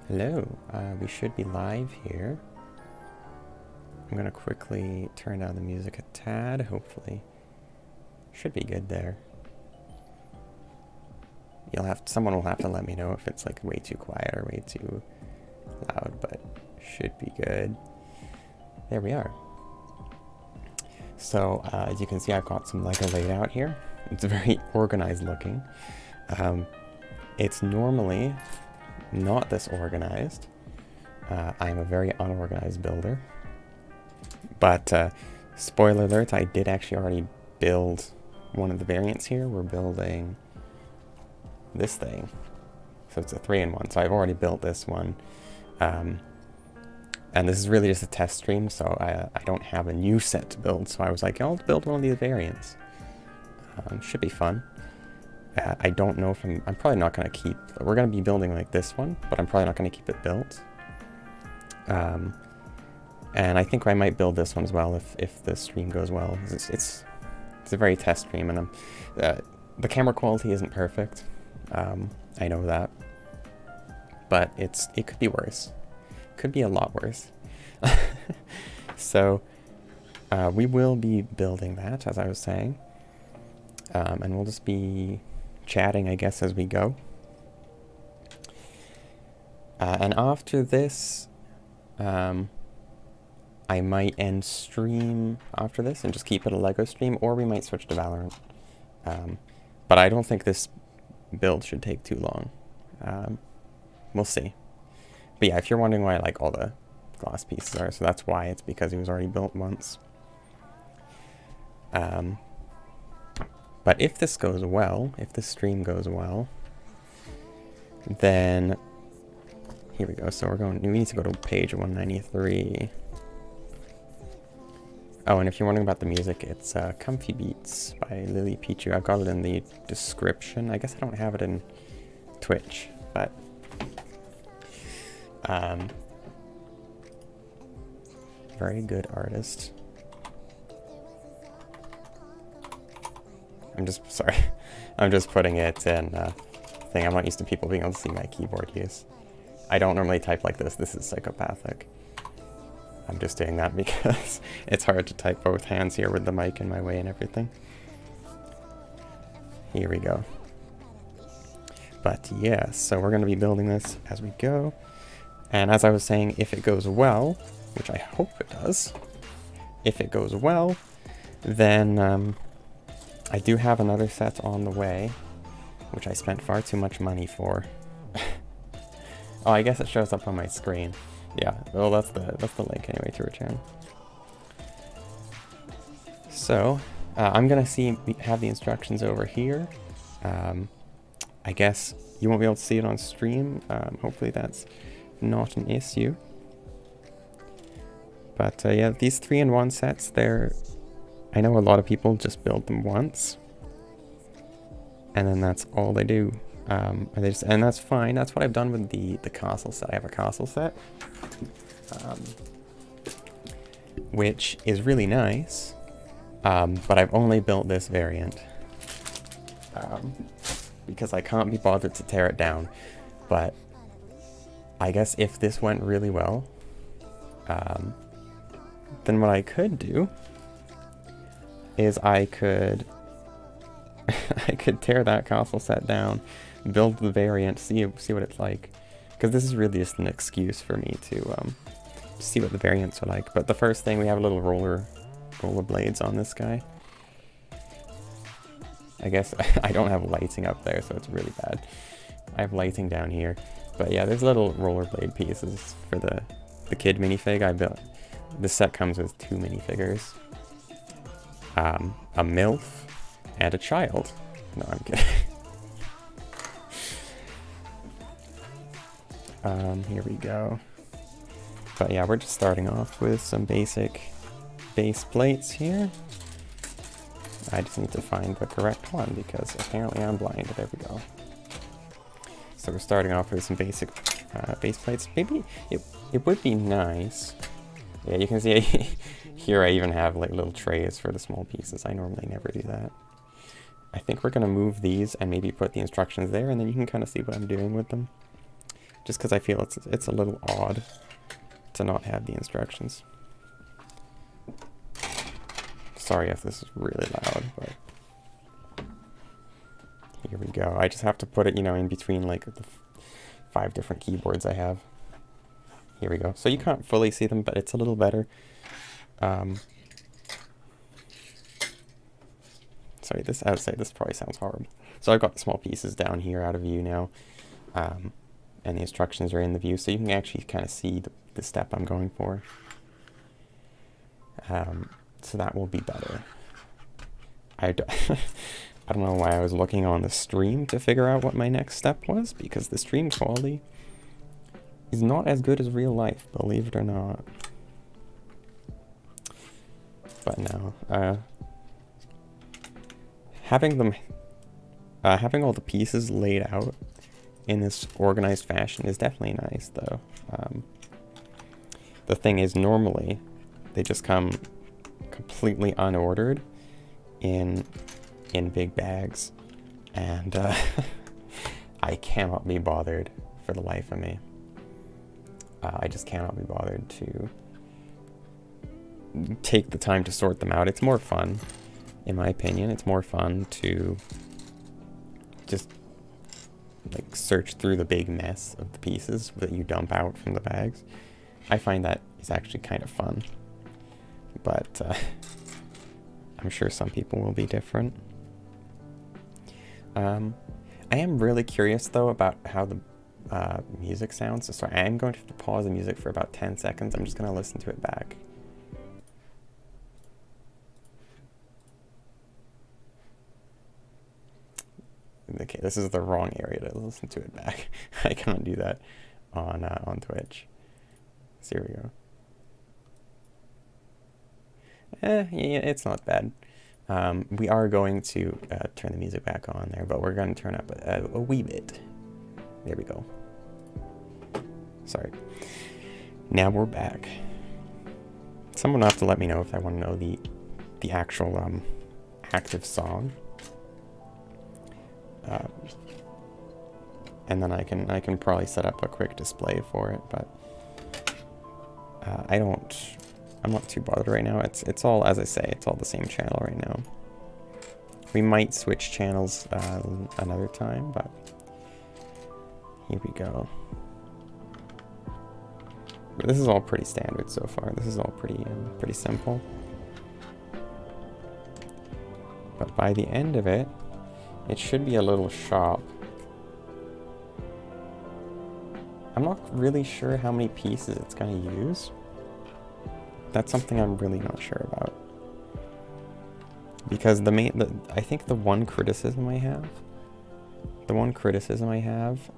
Hello, we should be live here. I'm gonna quickly turn down the music a tad, hopefully. Should be good there. Someone will have to let me know if it's like way too quiet or way too loud, but should be good. There we are. So, as you can see, I've got some Lego laid out here. It's very organized looking. It's normally not this organized. I am a very unorganized builder. But, spoiler alert, I did actually already build one of the variants here. We're building this thing. So it's a 3-in-1. So I've already built this one. And this is really just a test stream, so I don't have a new set to build. So I was like, I'll build one of these variants. Should be fun. I don't know if I'm probably not going to keep... We're going to be building like this one, but I'm probably not going to keep it built. And I think I might build this one as well if the stream goes well. It's a very test stream, and the camera quality isn't perfect. I know that. But it could be worse. Could be a lot worse. So we will be building that, as I was saying. And we'll just be chatting, I guess, as we go. And after this, I might end stream after this and just keep it a LEGO stream, or we might switch to Valorant. But I don't think this build should take too long. We'll see. But yeah, if you're wondering why like all the glass pieces are, so that's why. It's because he was already built once. But if this goes well, if this stream goes well, then here we go. So we need to go to page 193. Oh, and if you're wondering about the music, it's Comfy Beats by Lily Pichu. I've got it in the description. I guess I don't have it in Twitch, but very good artist. I'm just sorry. I'm just putting it in thing. I'm not used to people being able to see my keyboard use. I don't normally type like this. This is psychopathic. I'm just doing that because it's hard to type both hands here with the mic in my way and everything. Here we go. But yeah, so we're going to be building this as we go. And as I was saying, if it goes well, which I hope it does, if it goes well, then I do have another set on the way, which I spent far too much money for. Oh, I guess it shows up on my screen. Yeah, well, that's the link anyway to return. So I'm gonna have the instructions over here. I guess you won't be able to see it on stream. Hopefully that's not an issue. But yeah, these 3-in-1 sets, I know a lot of people just build them once, and then that's all they do. And that's fine. That's what I've done with the castle set. I have a castle set, which is really nice, but I've only built this variant because I can't be bothered to tear it down. But I guess if this went really well, then what I could do is I could tear that castle set down, build the variant, see what it's like, because this is really just an excuse for me to see what the variants are like. But the first thing, we have a little roller blades on this guy. I guess I don't have lighting up there, so it's really bad. I have lighting down here, but yeah, there's little rollerblade pieces for the kid minifig I built. This set comes with 2 minifigures, a MILF and a child. No, I'm kidding. Here we go. But yeah, we're just starting off with some basic base plates here. I just need to find the correct one because apparently I'm blind. There we go. So we're starting off with some basic base plates. Maybe it would be nice. Yeah, you can see here I even have like little trays for the small pieces. I normally never do that. I think we're gonna move these and maybe put the instructions there, and then you can kind of see what I'm doing with them. Just because I feel it's a little odd to not have the instructions. Sorry if this is really loud, but here we go. I just have to put it, in between like the 5 different keyboards I have. Here we go. So you can't fully see them, but it's a little better. Sorry, I would say this probably sounds horrible. So I've got the small pieces down here out of view now. And the instructions are in the view, so you can actually kind of see the step I'm going for. So that will be better. I don't know why I was looking on the stream to figure out what my next step was, because the stream quality is not as good as real life, believe it or not. But no, having all the pieces laid out in this organized fashion is definitely nice, though. The thing is, normally they just come completely unordered in big bags, and I cannot be bothered for the life of me. I just cannot be bothered to take the time to sort them out. It's more fun, in my opinion. It's more fun to just like search through the big mess of the pieces that you dump out from the bags. I find that is actually kind of fun, but I'm sure some people will be different. I am really curious though about how the music sounds. So I am going to have to pause the music for about 10 seconds. I'm just going to listen to it back. Okay, this is the wrong area to listen to it back. I can't do that on Twitch. So here we go. Yeah, it's not bad. We are going to turn the music back on there, but we're going to turn up a wee bit. There we go. Sorry. Now we're back. Someone will have to let me know if I want to know the actual active song. And then I can probably set up a quick display for it, but I'm not too bothered right now. It's all, as I say, it's all the same channel right now. We might switch channels another time, but here we go. But this is all pretty standard so far. This is all pretty simple. But by the end of it, it should be a little shop. I'm not really sure how many pieces it's going to use. That's something I'm really not sure about. Because I think the one criticism I have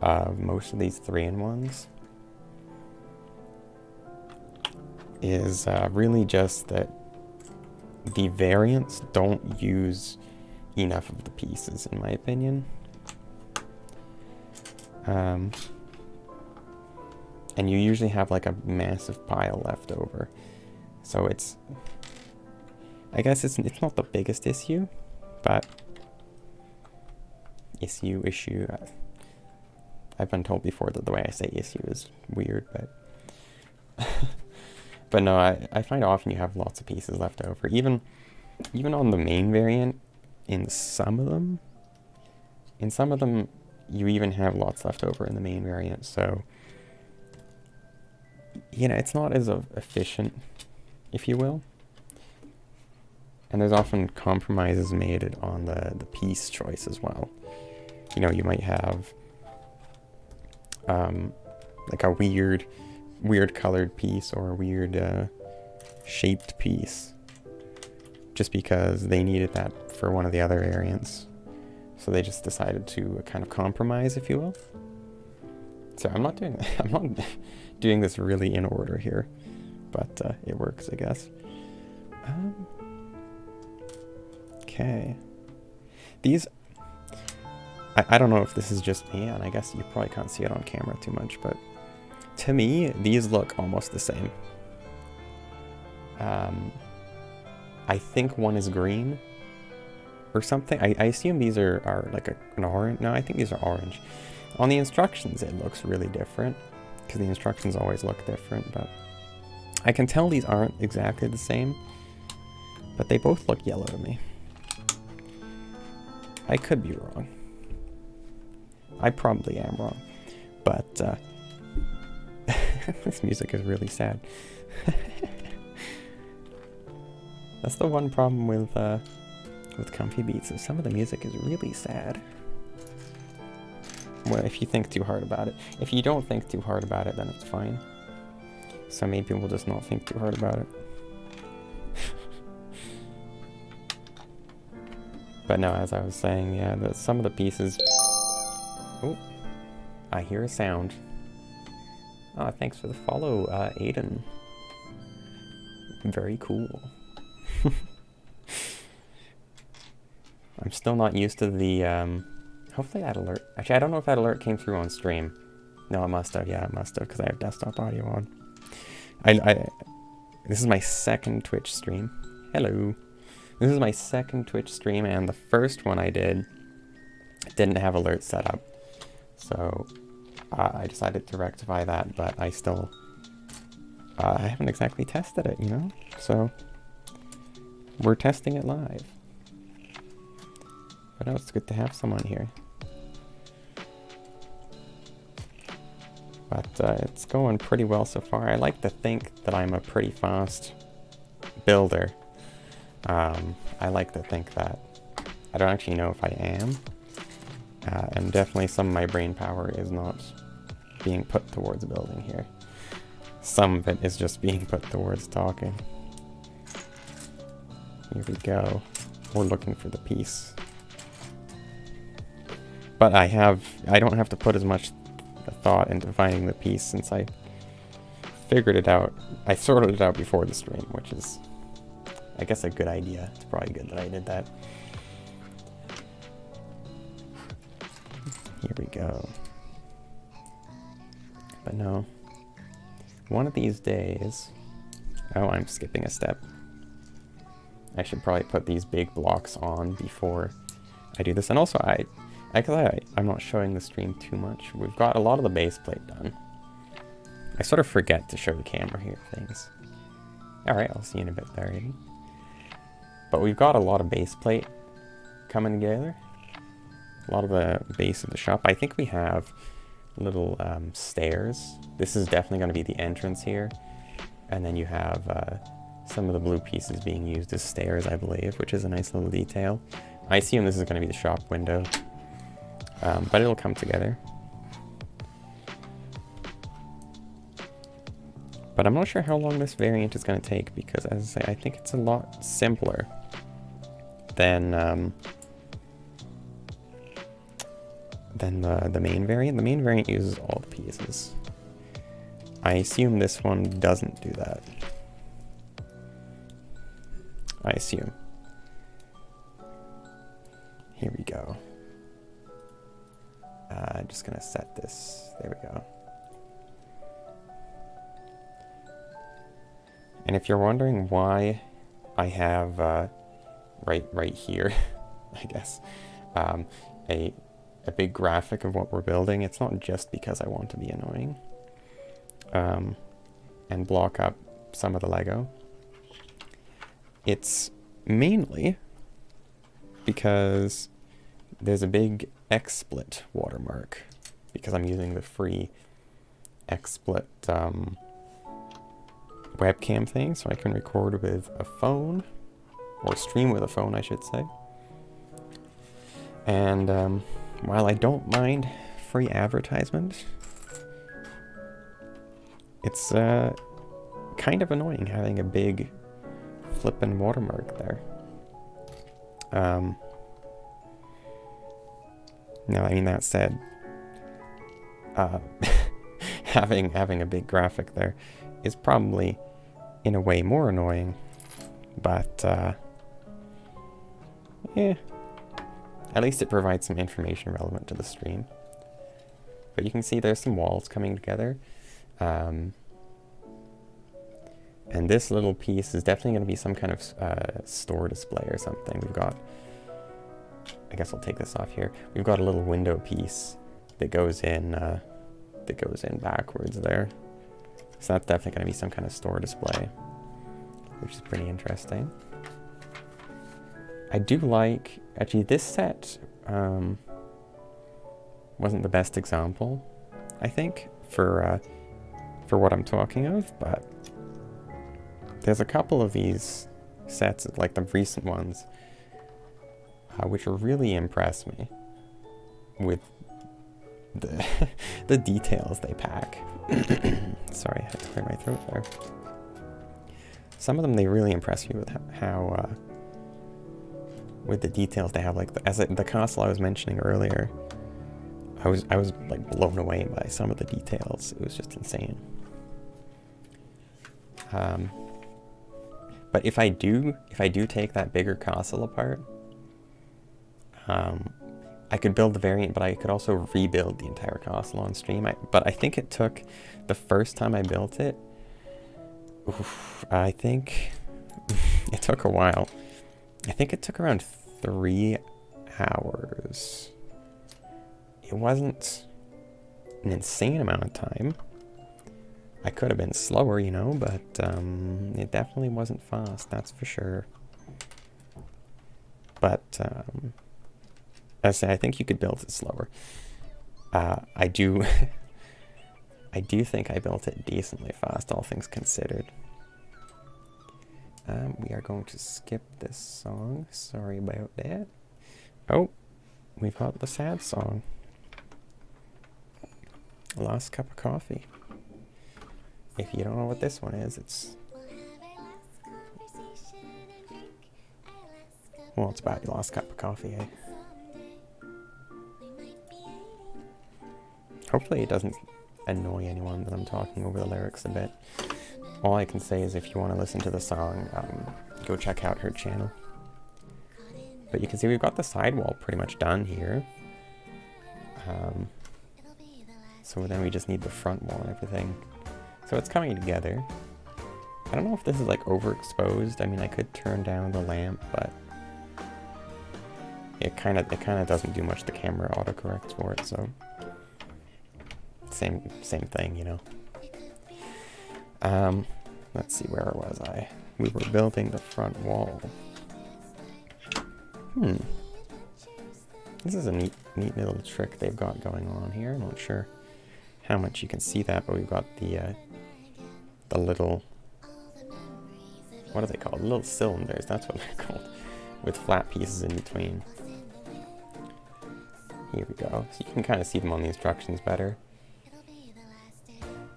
of most of these 3-in-1s is really just that the variants don't use enough of the pieces, in my opinion. And you usually have like a massive pile left over. So I guess it's not the biggest issue, but issue. I've been told before that the way I say issue is weird, but but no, I find often you have lots of pieces left over. Even on the main variant, in some of them, you even have lots left over in the main variant. So, you know, it's not as efficient, if you will. And there's often compromises made on the piece choice as well. You know, you might have like a weird colored piece or a weird shaped piece just because they needed that for one of the other variants. So they just decided to kind of compromise, if you will. So I'm not doing this really in order here, but it works, I guess. Okay. These, I don't know if this is just me, and I guess you probably can't see it on camera too much, but to me, these look almost the same. I think one is green or something. I assume these are like an orange. No, I think these are orange. On the instructions, it looks really different because the instructions always look different, but I can tell these aren't exactly the same, but they both look yellow to me. I could be wrong. I probably am wrong, but this music is really sad. That's the one problem with Comfy Beats, is some of the music is really sad. Well, if you think too hard about it. If you don't think too hard about it, then it's fine. So maybe we'll just not think too hard about it. But no, as I was saying, yeah, some of the pieces... Oh, I hear a sound. Oh, thanks for the follow, Aiden. Very cool. I'm still not used to the, hopefully that alert... Actually, I don't know if that alert came through on stream. No, it must have. Yeah, it must have, because I have desktop audio on. This is my second Twitch stream. Hello. This is my second Twitch stream, and the first one I did didn't have alerts set up. So I decided to rectify that, but I still... I haven't exactly tested it, you know? So we're testing it live. But no, it's good to have someone here. But it's going pretty well so far. I like to think that I'm a pretty fast builder. I like to think that. I don't actually know if I am. And definitely some of my brain power is not being put towards building here. Some of it is just being put towards talking. Here we go. We're looking for the piece. But I don't have to put as much thought into finding the piece since I figured it out. I sorted it out before the stream, which is, I guess, a good idea. It's probably good that I did that. Here we go. But no. One of these days... Oh, I'm skipping a step. I should probably put these big blocks on before I do this. And also, I'm not showing the stream too much. We've got a lot of the base plate done. I sort of forget to show the camera here things. Alright, I'll see you in a bit there, Aiden. But we've got a lot of base plate coming together. A lot of the base of the shop. I think we have little stairs. This is definitely going to be the entrance here. And then you have some of the blue pieces being used as stairs, I believe, which is a nice little detail. I assume this is going to be the shop window. But it'll come together. But I'm not sure how long this variant is going to take because, as I say, I think it's a lot simpler than the main variant. The main variant uses all the pieces. I assume this one doesn't do that. I assume. Here we go. I'm just gonna set this. There we go. And if you're wondering why I have right here, I guess, a big graphic of what we're building, it's not just because I want to be annoying and block up some of the Lego. It's mainly because there's a big XSplit watermark because I'm using the free XSplit webcam thing, so I can record with a phone, or stream with a phone, I should say. And while I don't mind free advertisement, it's kind of annoying having a big flippin' watermark there. Now, I mean, that said, having a big graphic there is probably in a way more annoying, but yeah, at least it provides some information relevant to the stream. But you can see there's some walls coming together, and this little piece is definitely going to be some kind of store display or something. We've got, I guess I'll take this off here. We've got a little window piece that goes in backwards there. So that's definitely going to be some kind of store display, which is pretty interesting. I do like, actually this set wasn't the best example, I think, for what I'm talking of, but there's a couple of these sets, like the recent ones, which really impress me with the details they pack. Sorry, I had to clear my throat there. Some of them, they really impress me with how with the details they have. Like the castle I was mentioning earlier, I was like blown away by some of the details. It was just insane. But if I do take that bigger castle apart, I could build the variant, but I could also rebuild the entire castle on stream. But I think it took, the first time I built it, I think it took a while. I think it took around 3 hours. It wasn't an insane amount of time. I could have been slower, you know, but it definitely wasn't fast, that's for sure. But as I say, I think you could build it slower. I do I do think I built it decently fast, all things considered. We are going to skip this song. Sorry about that. Oh, we've got the sad song. Last Cup of Coffee. If you don't know what this one is, it's... Well, it's about your last cup of coffee, eh? Hopefully it doesn't annoy anyone that I'm talking over the lyrics a bit. All I can say is if you want to listen to the song, go check out her channel. But you can see we've got the sidewall pretty much done here. So then we just need the front wall and everything. So it's coming together. I don't know if this is like overexposed. I mean, I could turn down the lamp, but it kind of doesn't do much. The camera autocorrects for it, so same thing, you know. Let's see, where was I? We were building the front wall. This is a neat little trick they've got going on here. I'm not sure how much you can see that, but we've got the little, what are they called? Little cylinders, that's what they're called, with flat pieces in between. Here we go. So you can kind of see them on the instructions better.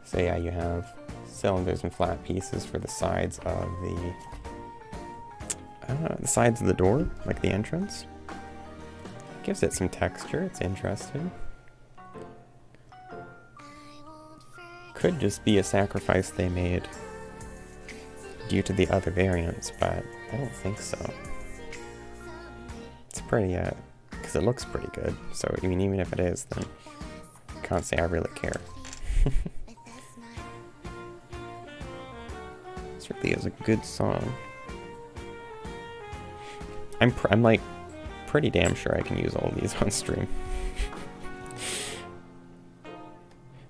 So yeah, you have cylinders and flat pieces for the sides of the sides of the door, like the entrance. Gives it some texture, it's interesting. Could just be a sacrifice they made due to the other variants, but I don't think so. It's pretty, because it looks pretty good, so I mean, even if it is, then I can't say I really care. This really is a good song. I'm like pretty damn sure I can use all of these on stream.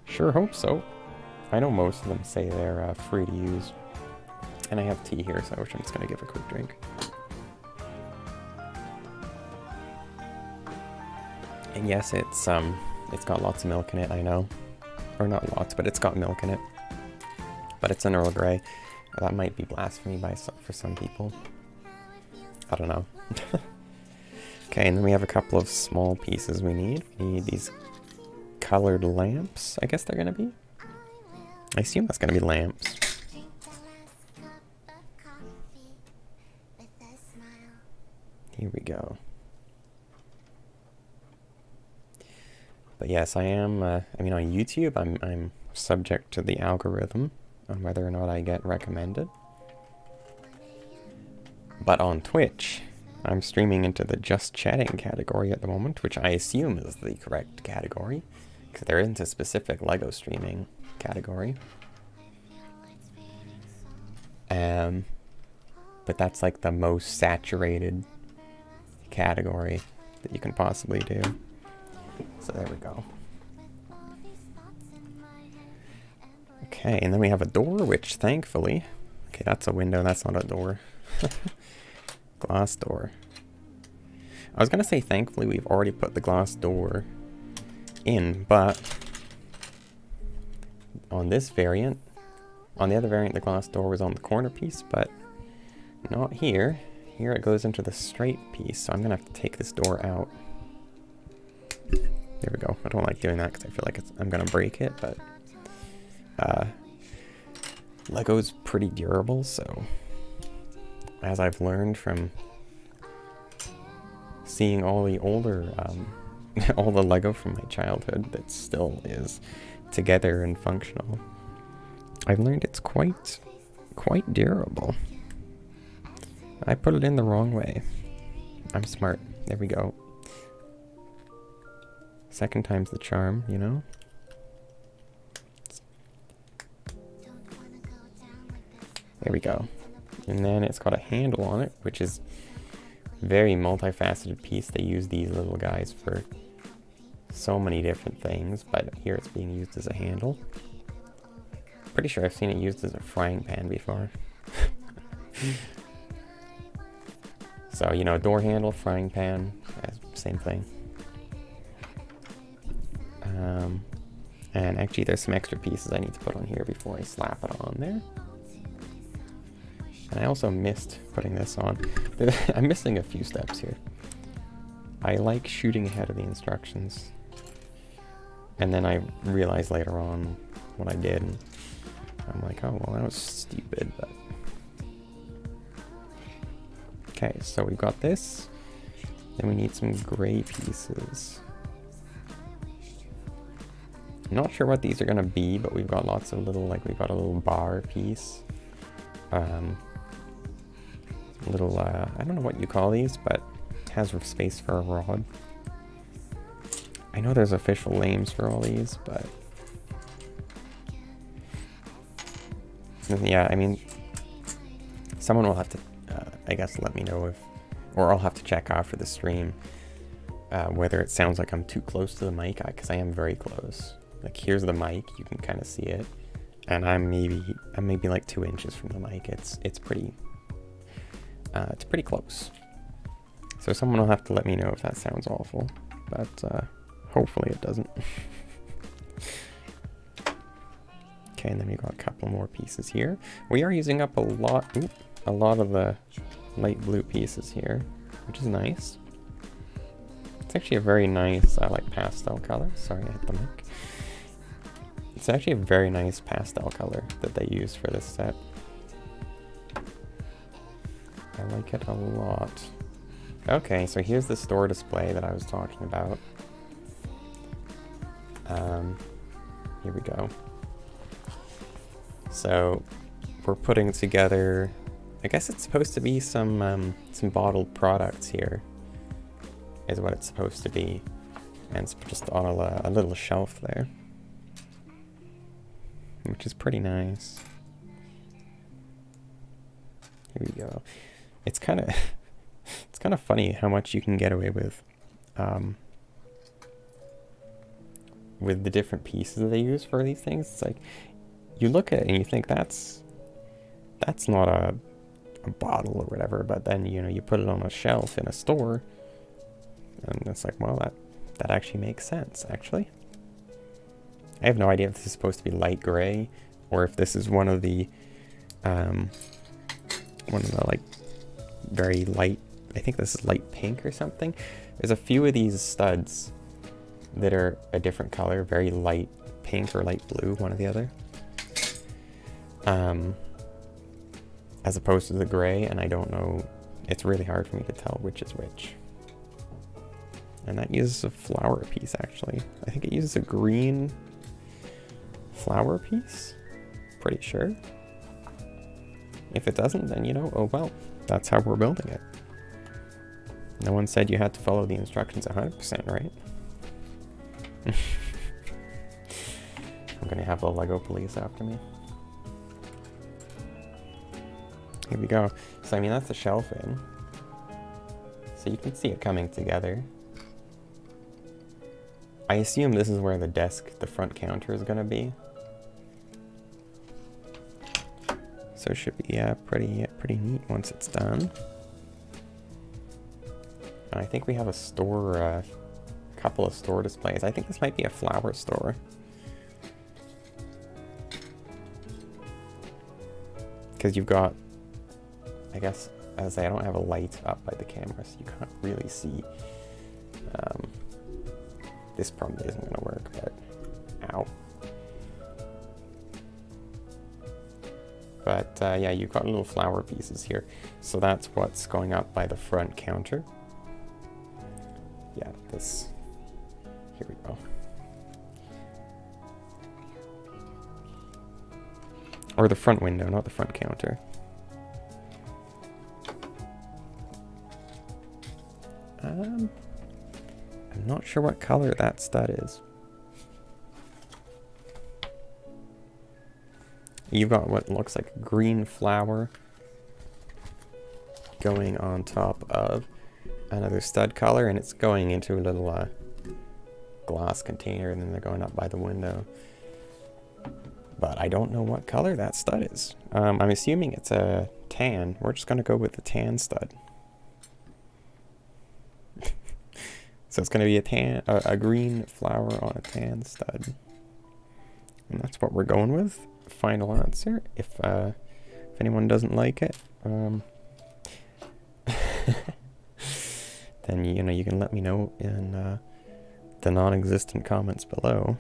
Sure hope so. I know most of them say they're free to use. And I have tea here, so I'm just gonna give a quick drink. And yes, it's got lots of milk in it, I know. Or not lots, but it's got milk in it. But it's an Earl Grey. That might be blasphemy for some people. I don't know. Okay, and then we have a couple of small pieces we need. We need these colored lamps, I guess they're gonna be. I assume that's gonna be lamps. Here we go. But yes, I am, I mean on YouTube, I'm subject to the algorithm on whether or not I get recommended. But on Twitch, I'm streaming into the Just Chatting category at the moment, which I assume is the correct category, because there isn't a specific LEGO streaming category. But that's like the most saturated category that you can possibly do. So there we go. Okay, and then we have a door, which thankfully... Okay, that's a window, that's not a door. Glass door. I was gonna say thankfully we've already put the glass door in, but on this variant, on the other variant the glass door was on the corner piece, but not here. Here it goes into the straight piece, so I'm gonna have to take this door out. There we go. I don't like doing that because I feel like I'm gonna break it, but Lego's pretty durable, so as I've learned from seeing all the older, all the Lego from my childhood that still is together and functional, I've learned it's quite durable. I put it in the wrong way. I'm smart. There we go. Second time's the charm, you know? There we go. And then it's got a handle on it, which is very multifaceted piece. They use these little guys for so many different things, but here it's being used as a handle. Pretty sure I've seen it used as a frying pan before. So, you know, door handle, frying pan, same thing. And actually there's some extra pieces I need to put on here before I slap it on there. And I also missed putting this on. I'm missing a few steps here. I like shooting ahead of the instructions. And then I realized later on what I did. And I'm like, oh, well, that was stupid. But okay, so we've got this. Then we need some gray pieces. I'm not sure what these are gonna be, but we've got lots of little, like we've got a little bar piece. Little, I don't know what you call these, but it has space for a rod. I know there's official names for all these, but yeah, I mean, someone will have to, I guess, let me know if, or I'll have to check after the stream, whether it sounds like I'm too close to the mic, because I am very close. Like, here's the mic, you can kind of see it, and I'm maybe like 2 inches from the mic. It's pretty close. So someone will have to let me know if that sounds awful, but hopefully it doesn't. Okay, and then we've got a couple more pieces here. We are using up a lot of the light blue pieces here, which is nice. It's actually a very nice, like pastel color. Sorry, I hit the mic. It's actually a very nice pastel color that they use for this set. I like it a lot. Okay, so here's the store display that I was talking about. Here we go. So we're putting together, I guess it's supposed to be some bottled products here, is what it's supposed to be. And it's just on a little shelf there, which is pretty nice. Here we go. It's kind of funny how much you can get away with the different pieces that they use for these things. It's like, you look at it and you think that's not a bottle or whatever, but then, you know, you put it on a shelf in a store and it's like, well, that actually makes sense, actually. I have no idea if this is supposed to be light gray or if this is one of the like very light, I think this is light pink or something. There's a few of these studs that are a different color, very light pink or light blue, one or the other. As opposed to the gray, and I don't know, it's really hard for me to tell which is which. And that uses a flower piece, actually. I think it uses a green flower piece, pretty sure. If it doesn't, then, you know, oh well, that's how we're building it. No one said you had to follow the instructions 100%, right? I'm gonna have the Lego police after me. Here we go. So, I mean, that's the shelf in. So you can see it coming together. I assume this is where the desk, the front counter is gonna be. So it should be pretty neat once it's done. And I think we have a store, couple of store displays. I think this might be a flower store. Because you've got, I guess, as I say, I don't have a light up by the camera, so you can't really see. This probably isn't going to work, but ow. But yeah, you've got little flower pieces here. So that's what's going up by the front counter. Yeah, this. Here we go. Or the front window, not the front counter. I'm not sure what color that stud is. You've got what looks like a green flower going on top of another stud color, and it's going into a little glass container, and then they're going up by the window. But I don't know what color that stud is. I'm assuming it's a tan. We're just going to go with the tan stud. So it's going to be a green flower on a tan stud. And that's what we're going with. Final answer. If anyone doesn't like it, then you can let me know in the non-existent comments below.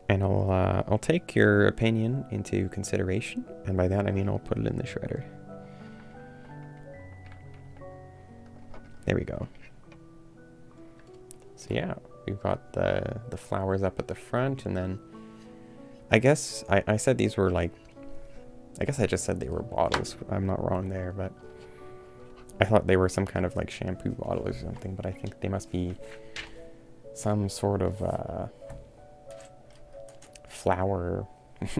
And I'll take your opinion into consideration, and by that I mean I'll put it in the shredder. There we go. So yeah, we've got the flowers up at the front, and then I guess I said these were like, I guess I just said they were bottles. I'm not wrong there, but I thought they were some kind of like shampoo bottle or something, but I think they must be some sort of flower,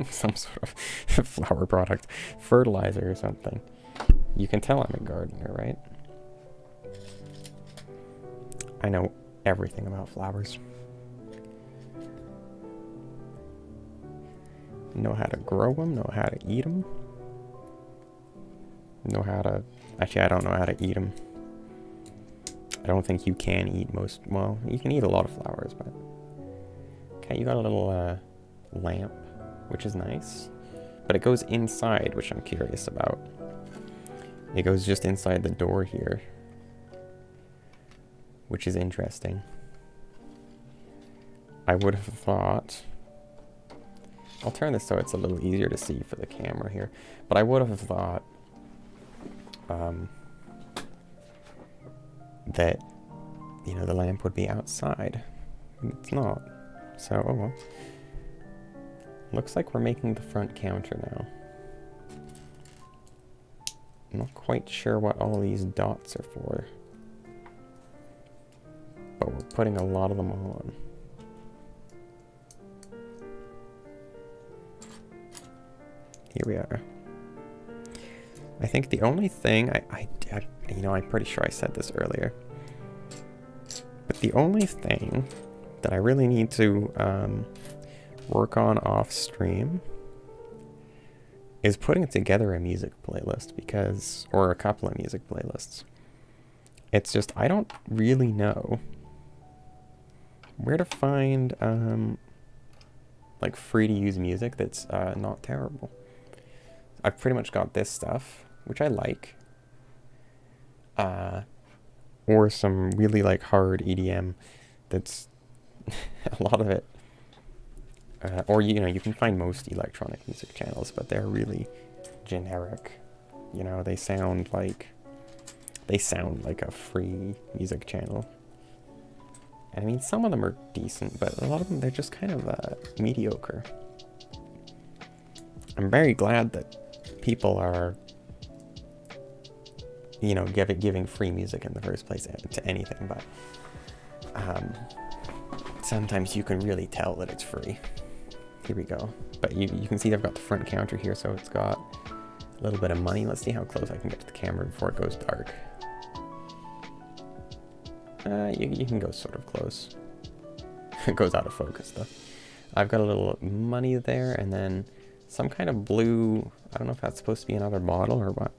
some sort of flower product, fertilizer or something. You can tell I'm a gardener, right? I know everything about flowers. Know how to grow them, know how to eat them. Know how to... Actually, I don't know how to eat them. I don't think you can eat most... Well, you can eat a lot of flowers, but... Okay, you got a little lamp, which is nice. But it goes inside, which I'm curious about. It goes just inside the door here, which is interesting. I would have thought... I'll turn this so it's a little easier to see for the camera here. But I would have thought that, the lamp would be outside. It's not. So, oh well. Looks like we're making the front counter now. I'm not quite sure what all these dots are for, but we're putting a lot of them on. Here we are. I think the only thing I'm pretty sure I said this earlier, but the only thing that I really need to work on off stream is putting together a music playlist, or a couple of music playlists. It's just, I don't really know where to find like free to use music that's not terrible. I've pretty much got this stuff, which I like, or some really like hard EDM that's a lot of it, or you can find most electronic music channels, but they're really generic. They sound like a free music channel. And I mean, some of them are decent, but a lot of them, they're just kind of mediocre. I'm very glad that people are, giving free music in the first place to anything, but sometimes you can really tell that it's free. Here we go. But you can see I've got the front counter here, so it's got a little bit of money. Let's see how close I can get to the camera before it goes dark. You can go sort of close. It goes out of focus though. I've got a little money there, and then some kind of blue, I don't know if that's supposed to be another bottle or what.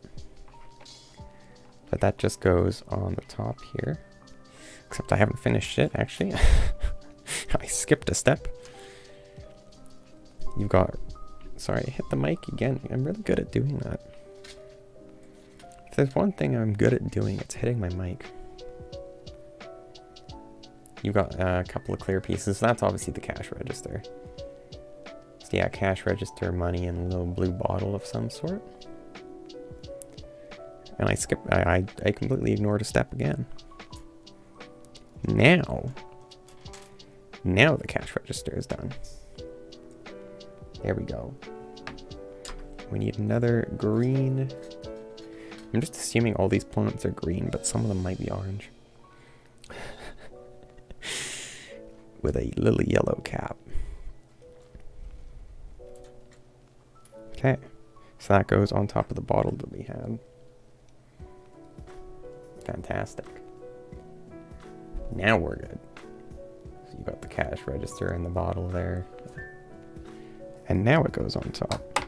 But that just goes on the top here. Except I haven't finished it, actually. I skipped a step. You've got... Sorry, I hit the mic again. I'm really good at doing that. If there's one thing I'm good at doing, it's hitting my mic. You've got a couple of clear pieces. So that's obviously the cash register. So yeah, cash register, money, and a little blue bottle of some sort. And I completely ignored a step again. Now the cash register is done. There we go. We need another green. I'm just assuming all these plants are green, but some of them might be orange. With a little yellow cap. Okay, so that goes on top of the bottle that we had. Fantastic. Now we're good. So you got the cash register and the bottle there. And now it goes on top.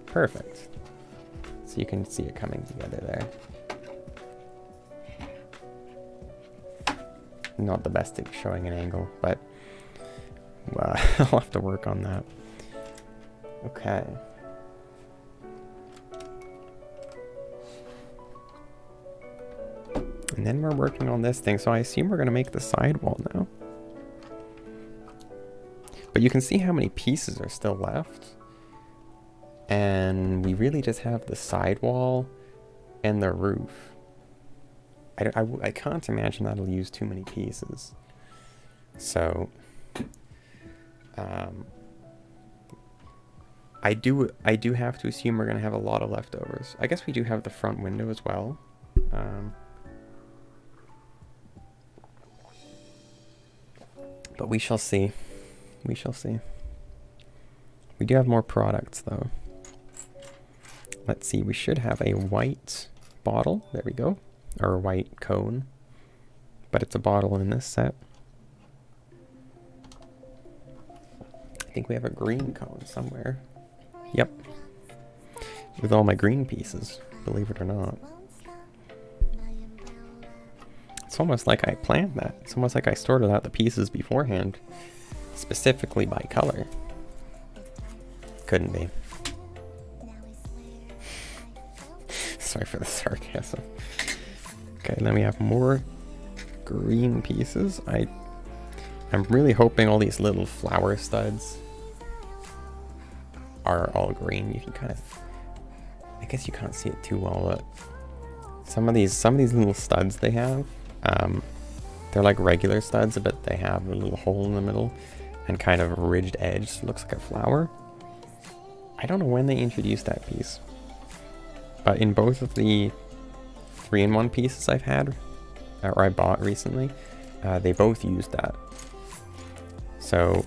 Perfect. So you can see it coming together there. not the best at showing an angle, but I'll have to work on that. Okay. And then we're working on this thing, so I assume we're going to make the sidewall now. But you can see how many pieces are still left. And we really just have the sidewall and the roof. I can't imagine that'll use too many pieces. So, I do have to assume we're going to have a lot of leftovers. I guess we do have the front window as well. But we shall see. We shall see. We do have more products though. Let's see, we should have a white bottle. There we go. Or a white cone. But it's a bottle in this set. I think we have a green cone somewhere. Yep. With all my green pieces, believe it or not. It's almost like I planned that. It's almost like I sorted out the pieces beforehand, specifically by color. Couldn't be. Sorry for the sarcasm. Okay, then we have more green pieces. I'm really hoping all these little flower studs are all green. You can kind of, I guess you can't see it too well, but some of these little studs they have, they're like regular studs, but they have a little hole in the middle and kind of a ridged edge, so it looks like a flower. I don't know when they introduced that piece, but in both of the 3-in-1 pieces I've had, or I bought recently, they both used that. So,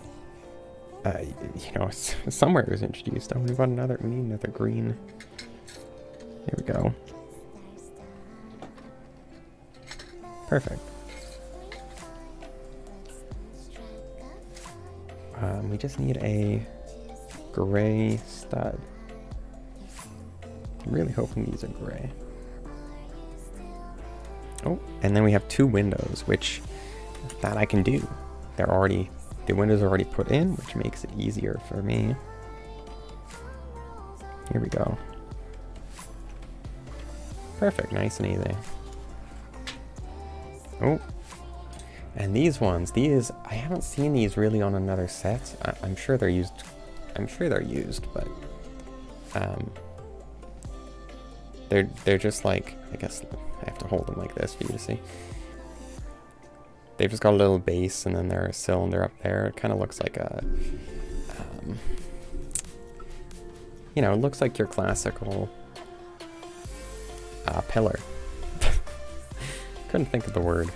you know, somewhere it was introduced. Oh, we need another green. Here we go. Perfect. We just need a gray stud. I'm really hoping these are gray. Oh, and then we have 2 windows, which that I can do. The windows are already put in, which makes it easier for me. Here we go. Perfect, nice and easy. Oh, and these ones, I haven't seen these really on another set. I'm sure they're used. I'm sure they're used, but they're just like, I guess I have to hold them like this for you to see. They've just got a little base, and then there's a cylinder up there. It kind of looks like a, you know, it looks like your classical pillar. Couldn't think of the word.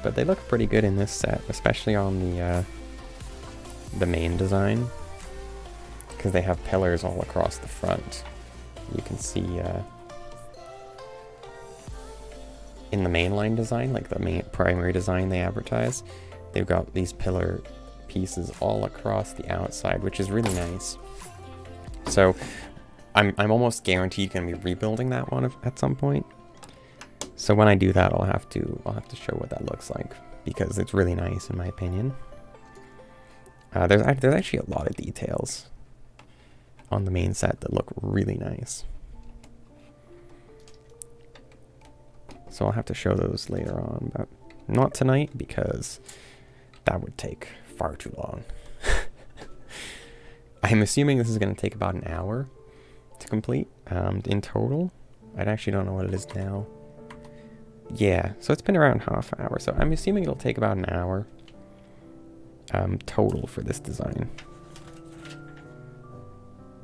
But they look pretty good in this set, especially on the main design, because they have pillars all across the front. You can see in the mainline design, like the main primary design they advertise, they've got these pillar pieces all across the outside, which is really nice. So I'm almost guaranteed going to be rebuilding that one at some point. So when I do that, I'll have to show what that looks like, because it's really nice in my opinion. There's actually a lot of details on the main set that look really nice. So I'll have to show those later on, but not tonight, because that would take far too long. I'm assuming this is going to take about an hour to complete in total. I actually don't know what it is now. Yeah, so it's been around half an hour, so I'm assuming it'll take about an hour total for this design.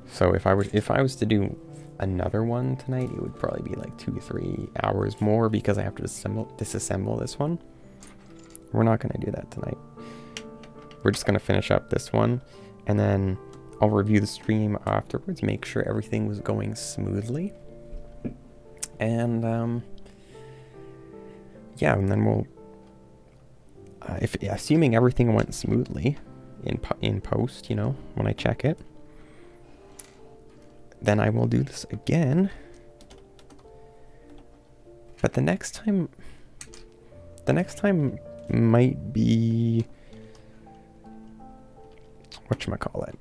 So if I was to do another one tonight, it would probably be like 2-3 hours more, because I have to disassemble this one. We're not going to do that tonight. We're just going to finish up this one, and then I'll review the stream afterwards, make sure everything was going smoothly. And yeah, and then we'll, assuming everything went smoothly in post, you know, when I check it, then I will do this again. But the next time, The next time might be... whatchamacallit?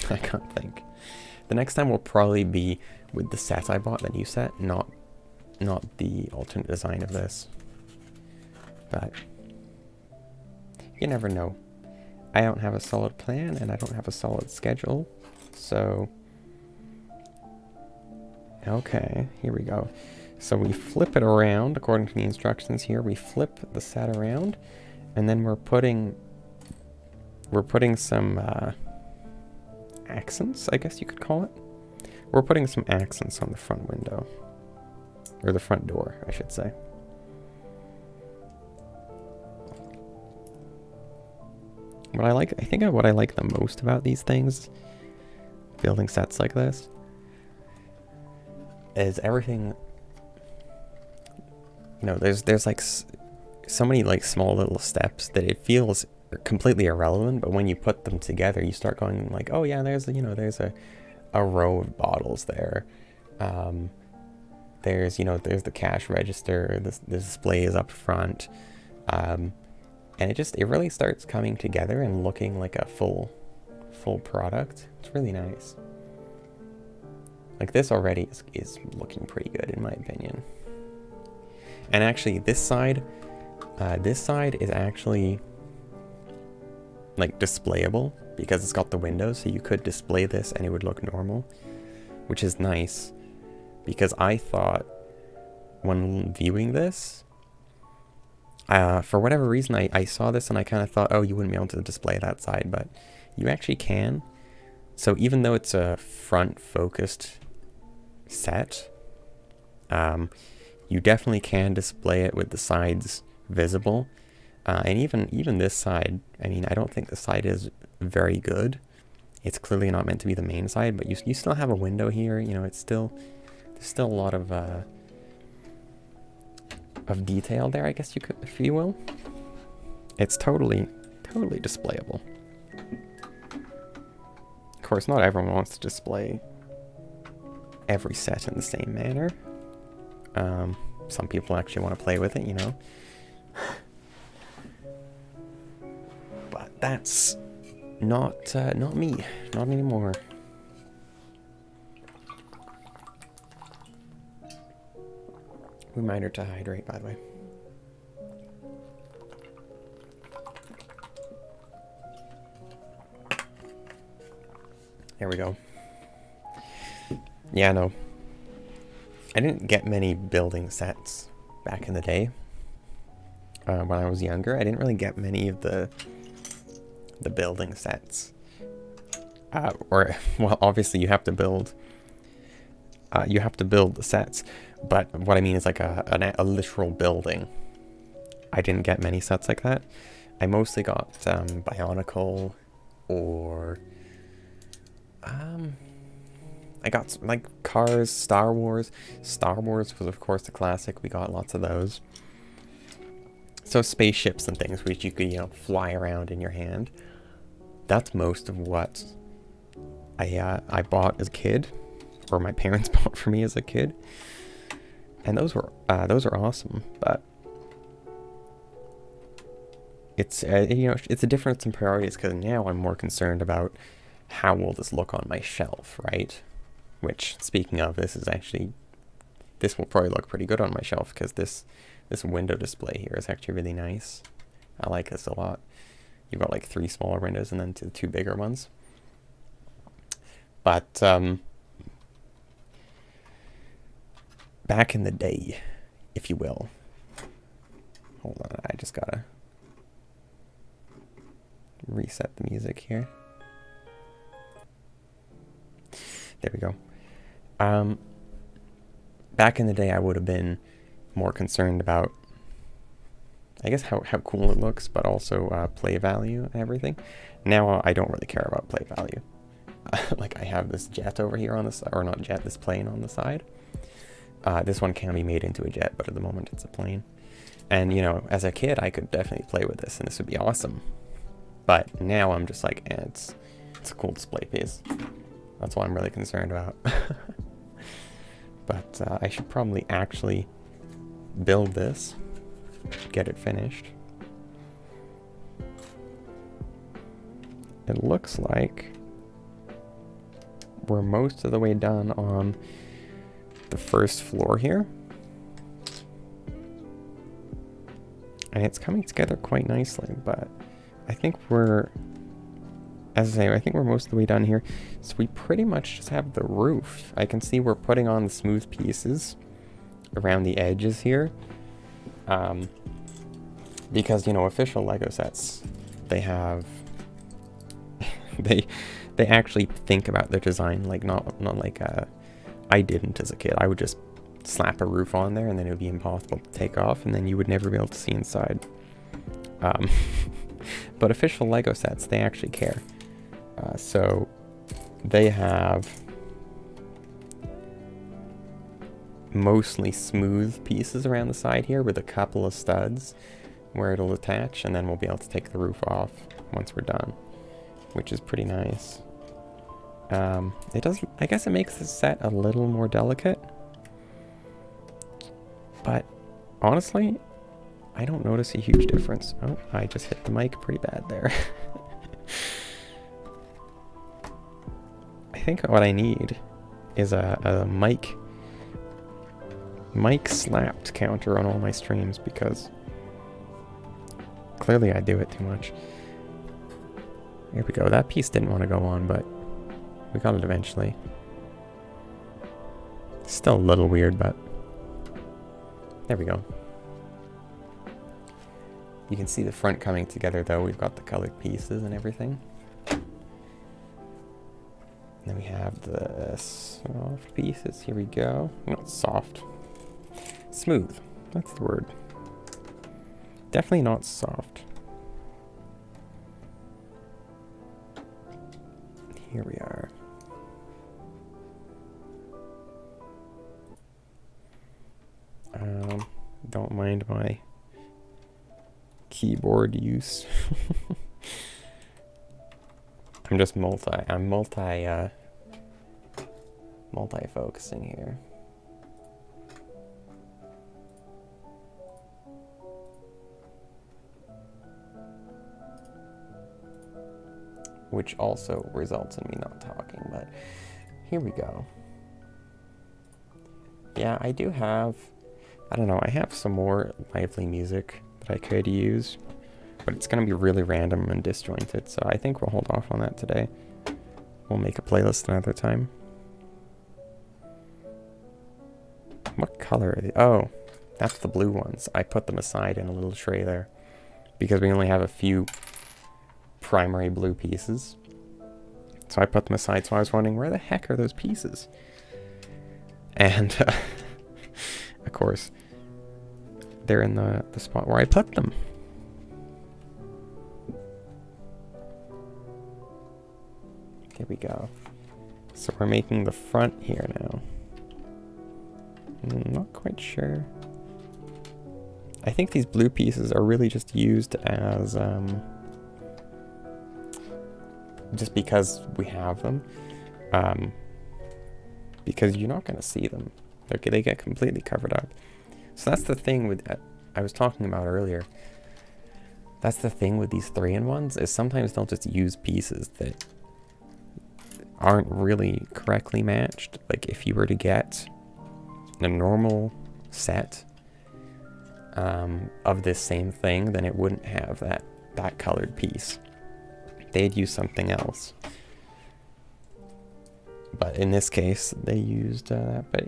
I can't think. The next time will probably be with the set I bought, the new set, not the alternate design of this. But you never know. I don't have a solid plan and I don't have a solid schedule, so... Okay, here we go. So we flip it around, according to the instructions here. We flip the set around, and then we're putting some accents, I guess you could call it. We're putting some accents on the front window. Or the front door, I should say. I think what I like the most about these things, building sets like this, is everything, you know, there's like so many like small little steps that it feels completely irrelevant, but when you put them together, you start going like, oh yeah, there's a row of bottles there. There's the cash register, the display is up front, and it really starts coming together and looking like a full product. It's really nice. Like this already is looking pretty good in my opinion. And actually this side is actually like displayable because it's got the windows, so you could display this and it would look normal, which is nice, because I thought when viewing this, for whatever reason, I saw this and I kind of thought, oh, you wouldn't be able to display that side, but you actually can. So even though it's a front focused set, you definitely can display it with the sides visible. And even this side, I mean, I don't think the side is very good. It's clearly not meant to be the main side, but you still have a window here. You know, there's still a lot of detail there, I guess you could, if you will. It's totally displayable. Of course, not everyone wants to display every set in the same manner. Some people actually want to play with it, you know. But that's not me, not anymore. Reminder to hydrate, by the way. There we go. Yeah, no. I didn't get many building sets back in the day. When I was younger, I didn't really get many of the building sets. Well, obviously you have to build the sets, but what I mean is like a literal building. I didn't get many sets like that. I mostly got Bionicle, or I got like Cars, Star Wars. Star Wars was of course the classic. We got lots of those. So spaceships and things which you could, you know, fly around in your hand. That's most of what I bought as a kid, or my parents bought for me as a kid. And those are awesome, but it's you know, it's a difference in priorities, because now I'm more concerned about how will this look on my shelf, right? Which, speaking of, this will probably look pretty good on my shelf, because this window display here is actually really nice. I like this a lot. You've got like 3 smaller windows and then 2 bigger ones. But back in the day, if you will. Hold on, I just gotta reset the music here. There we go. Back in the day, I would have been more concerned about, I guess, how cool it looks, but also play value and everything. Now I don't really care about play value. Like, I have this jet over here on this, or not jet, this plane on the side. This one can be made into a jet, but at the moment it's a plane. And, you know, as a kid, I could definitely play with this, and this would be awesome. But now I'm just like, it's a cool display piece. That's what I'm really concerned about. But I should probably actually build this. get it finished. It looks like we're most of the way done on the first floor here. And it's coming together quite nicely, but I think we're, as I say, I think we're most of the way done here. So we pretty much just have the roof. I can see we're putting on the smooth pieces around the edges here. Because, you know, official Lego sets, they have, they actually think about their design, like not like I didn't as a kid. I would just slap a roof on there and then it would be impossible to take off and then you would never be able to see inside. But official Lego sets, they actually care. So they have mostly smooth pieces around the side here with a couple of studs where it'll attach, and then we'll be able to take the roof off once we're done, which is pretty nice. It does, I guess it makes the set a little more delicate, but honestly, I don't notice a huge difference. Oh, I just hit the mic pretty bad there. I think what I need is a mic slapped counter on all my streams, because clearly I do it too much. Here we go. That piece didn't want to go on, but we got it eventually. Still a little weird, but there we go. You can see the front coming together though. We've got the colored pieces and everything. And then we have the soft pieces. Here we go. Not soft. Smooth. That's the word. Definitely not soft. Here we are. Don't mind my keyboard use. I'm just multi-focusing here. Which also results in me not talking, but here we go. Yeah, I do have, I don't know, I have some more lively music that I could use, but it's going to be really random and disjointed, so I think we'll hold off on that today. We'll make a playlist another time. What color are they? Oh, that's the blue ones. I put them aside in a little tray there because we only have a few primary blue pieces. So I put them aside, so I was wondering, where the heck are those pieces? And of course, they're in the spot where I put them. Here we go. So we're making the front here now. Not quite sure. I think these blue pieces are really just used as just because we have them, because you're not going to see them. They get completely covered up. So that's the thing with I was talking about earlier. That's the thing with these 3-in-1s, is sometimes they'll just use pieces that aren't really correctly matched. Like if you were to get a normal set of this same thing, then it wouldn't have that colored piece. They'd use something else. But in this case, they used that. But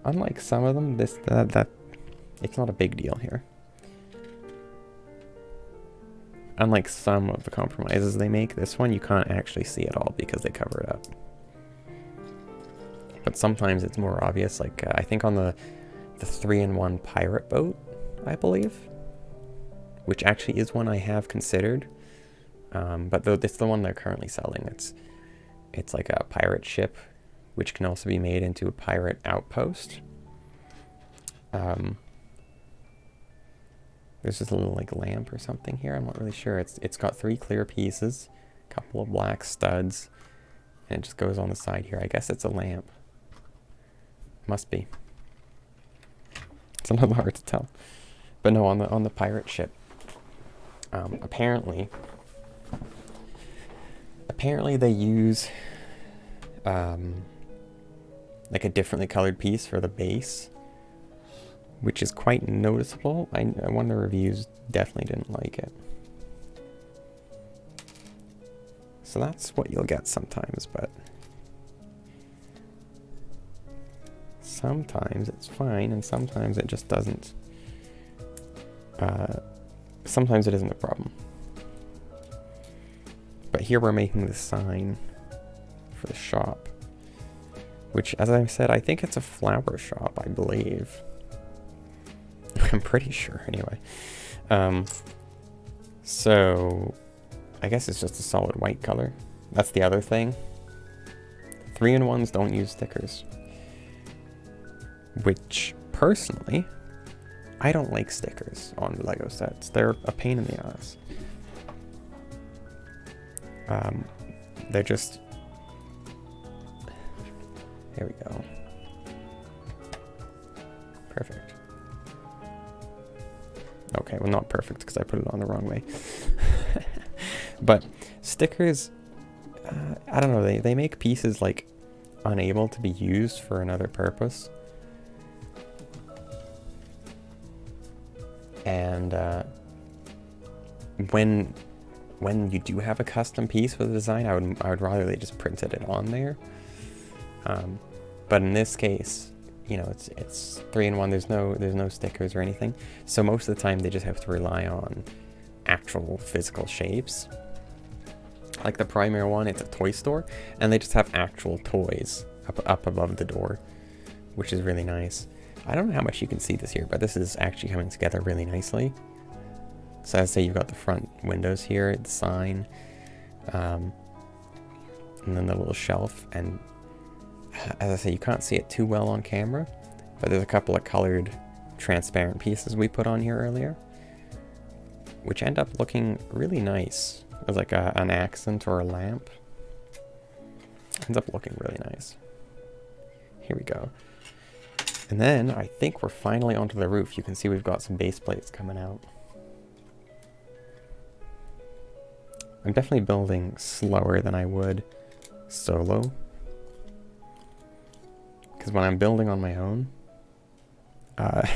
unlike some of them, that it's not a big deal here. Unlike some of the compromises they make, this one you can't actually see at all because they cover it up. But sometimes it's more obvious, like I think on the 3-in-1 pirate boat, I believe, which actually is one I have considered. But though it's the one they're currently selling. It's like a pirate ship, which can also be made into a pirate outpost. There's just a little like lamp or something here. I'm not really sure. It's got 3 clear pieces, a couple of black studs, and it just goes on the side here. I guess it's a lamp. Must be. It's a little hard to tell. But no, on the pirate ship, apparently they use like a differently colored piece for the base, which is quite noticeable. One of the reviews definitely didn't like it. So that's what you'll get sometimes, but sometimes it's fine, and sometimes it just doesn't. Sometimes it isn't a problem. But here we're making the sign for the shop, which, as I said, I think it's a flower shop, I believe. I'm pretty sure, anyway. So I guess it's just a solid white color. That's the other thing. 3-in-1s don't use stickers. Which, personally, I don't like stickers on Lego sets. They're a pain in the ass. They're just... Here we go. Perfect. Okay, well, not perfect because I put it on the wrong way. But stickers, I don't know, they make pieces like unable to be used for another purpose. And when you do have a custom piece with a design, I would rather they just printed it on there. But in this case, you know, it's 3-in-1. There's no stickers or anything. So most of the time they just have to rely on actual physical shapes. Like the primary one, it's a toy store, and they just have actual toys up above the door, which is really nice. I don't know how much you can see this here, but this is actually coming together really nicely. So as I say, you've got the front windows here, the sign, and then the little shelf. And as I say, you can't see it too well on camera, but there's a couple of colored transparent pieces we put on here earlier, which end up looking really nice as like an accent or a lamp. Ends up looking really nice. Here we go. And then I think we're finally onto the roof. You can see we've got some base plates coming out. I'm definitely building slower than I would solo. Because when I'm building on my own, I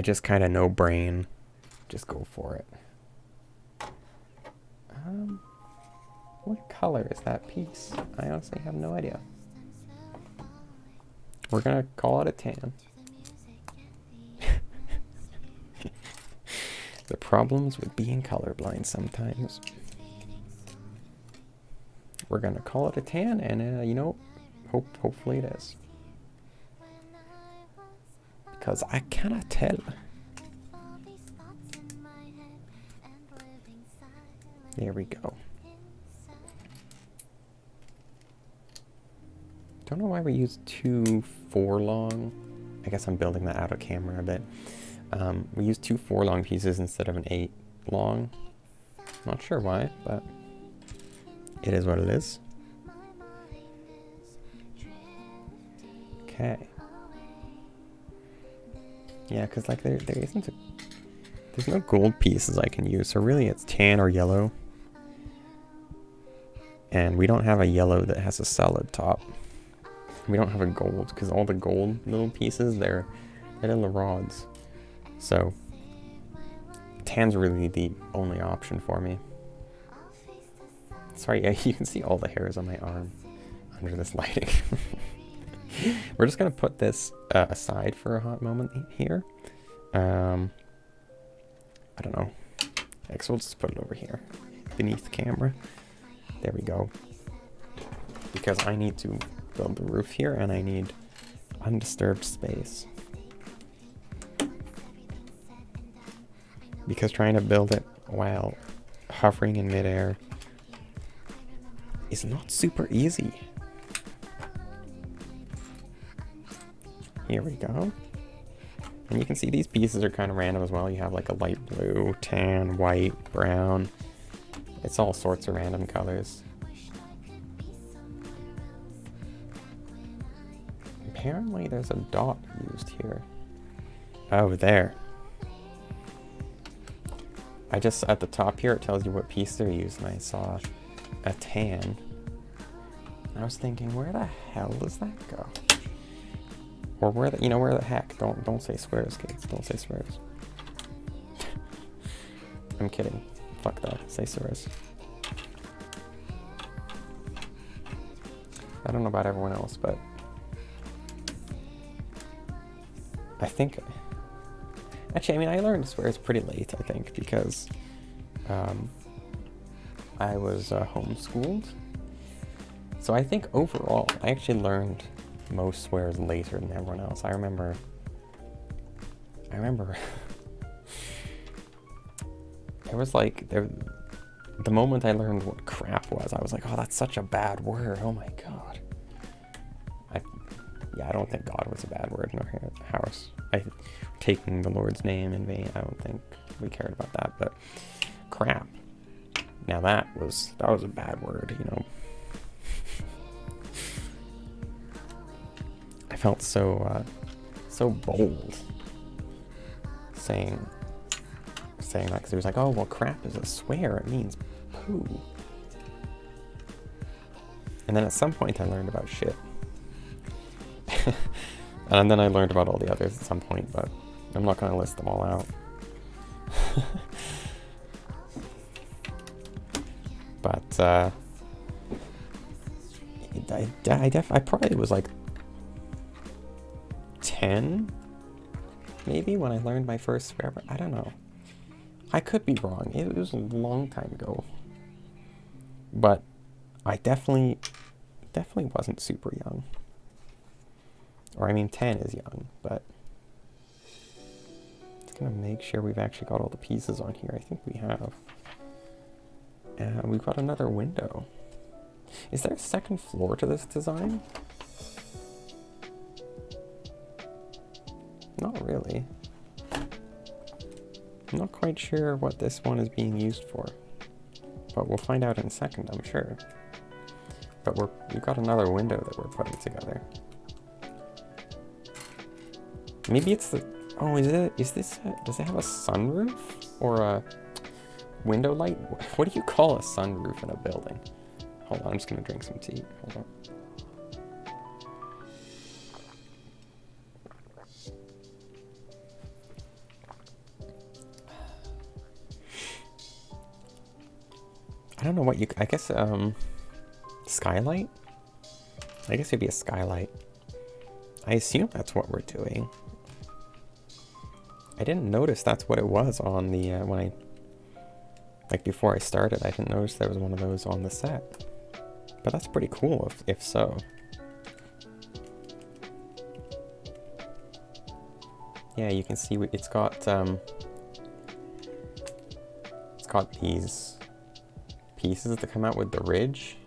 just kind of no brain, just go for it. What color is that piece? I honestly have no idea. We're gonna call it a tan. The problems with being colorblind sometimes. We're gonna call it a tan, and you know, hopefully it is. Because I cannot tell. There we go. Don't know why we use 2 4-long. I guess I'm building that out of camera a bit. We use 2 4-long pieces instead of an 8-long. Not sure why, but it is what it is. Okay. Yeah, because like there isn't there's no gold pieces I can use, so really it's tan or yellow. And we don't have a yellow that has a solid top. We don't have a gold, because all the gold little pieces, they're in the rods. So tan's really the only option for me. Sorry, yeah, you can see all the hairs on my arm under this lighting. We're just gonna put this aside for a hot moment here. I don't know. Actually, we'll just put it over here, beneath the camera. There we go. Because I need to build the roof here, and I need undisturbed space. Because trying to build it while hovering in midair is not super easy. Here we go. And you can see these pieces are kind of random as well. You have like a light blue, tan, white, brown. It's all sorts of random colors. Apparently there's a dot used here. Oh, there. I just, at the top here, it tells you what piece they're using. I saw a tan. I was thinking, where the hell does that go? Or where the, where the heck? Don't say swears, kids. Don't say swears. I'm kidding. Fuck that. Say swears. I don't know about everyone else, but I think, actually, I mean, I learned swears pretty late, I think, because I was homeschooled. So I think overall, I actually learned most swears later than everyone else. I remember it was like, the moment I learned what crap was, I was like, oh, that's such a bad word. Oh my God. I don't think God was a bad word in our house. Taking the Lord's name in vain, I don't think we cared about that, but crap. Now that was a bad word, I felt so bold saying that, because it was like, oh, well, crap is a swear. It means poo. And then at some point I learned about shit. And then I learned about all the others at some point, but I'm not going to list them all out. But I probably was like 10, maybe, when I learned my first swear word. I don't know. I could be wrong. It was a long time ago. But I definitely wasn't super young. Or I mean, 10 is young, but just gonna make sure we've actually got all the pieces on here. I think we have. We've got another window. Is there a second floor to this design? Not really. I'm not quite sure what this one is being used for, but we'll find out in a second, I'm sure. But we've got another window that we're putting together. Maybe it's the, oh, does it have a sunroof or a window light? What do you call a sunroof in a building? Hold on, I'm just gonna drink some tea. Hold on. I don't know what I guess, skylight? I guess it'd be a skylight. I assume that's what we're doing. I didn't notice that's what it was on the, before I started, I didn't notice there was one of those on the set. But that's pretty cool, if so. Yeah, you can see it's got these pieces that come out with the ridge.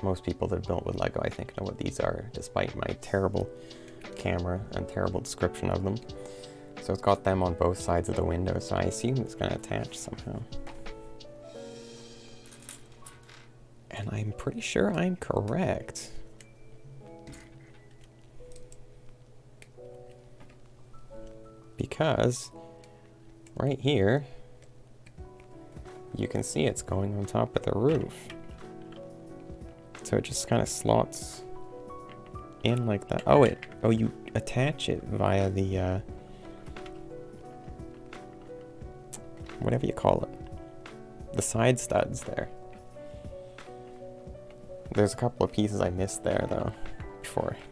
Most people that have built with Lego, I think, know what these are, despite my terrible camera and terrible description of them. So it's got them on both sides of the window, so I assume it's going to attach somehow. And I'm pretty sure I'm correct. Because right here, you can see it's going on top of the roof. So it just kind of slots in like that. Oh, you attach it via the, whatever you call it. The side studs there. There's a couple of pieces I missed there, though,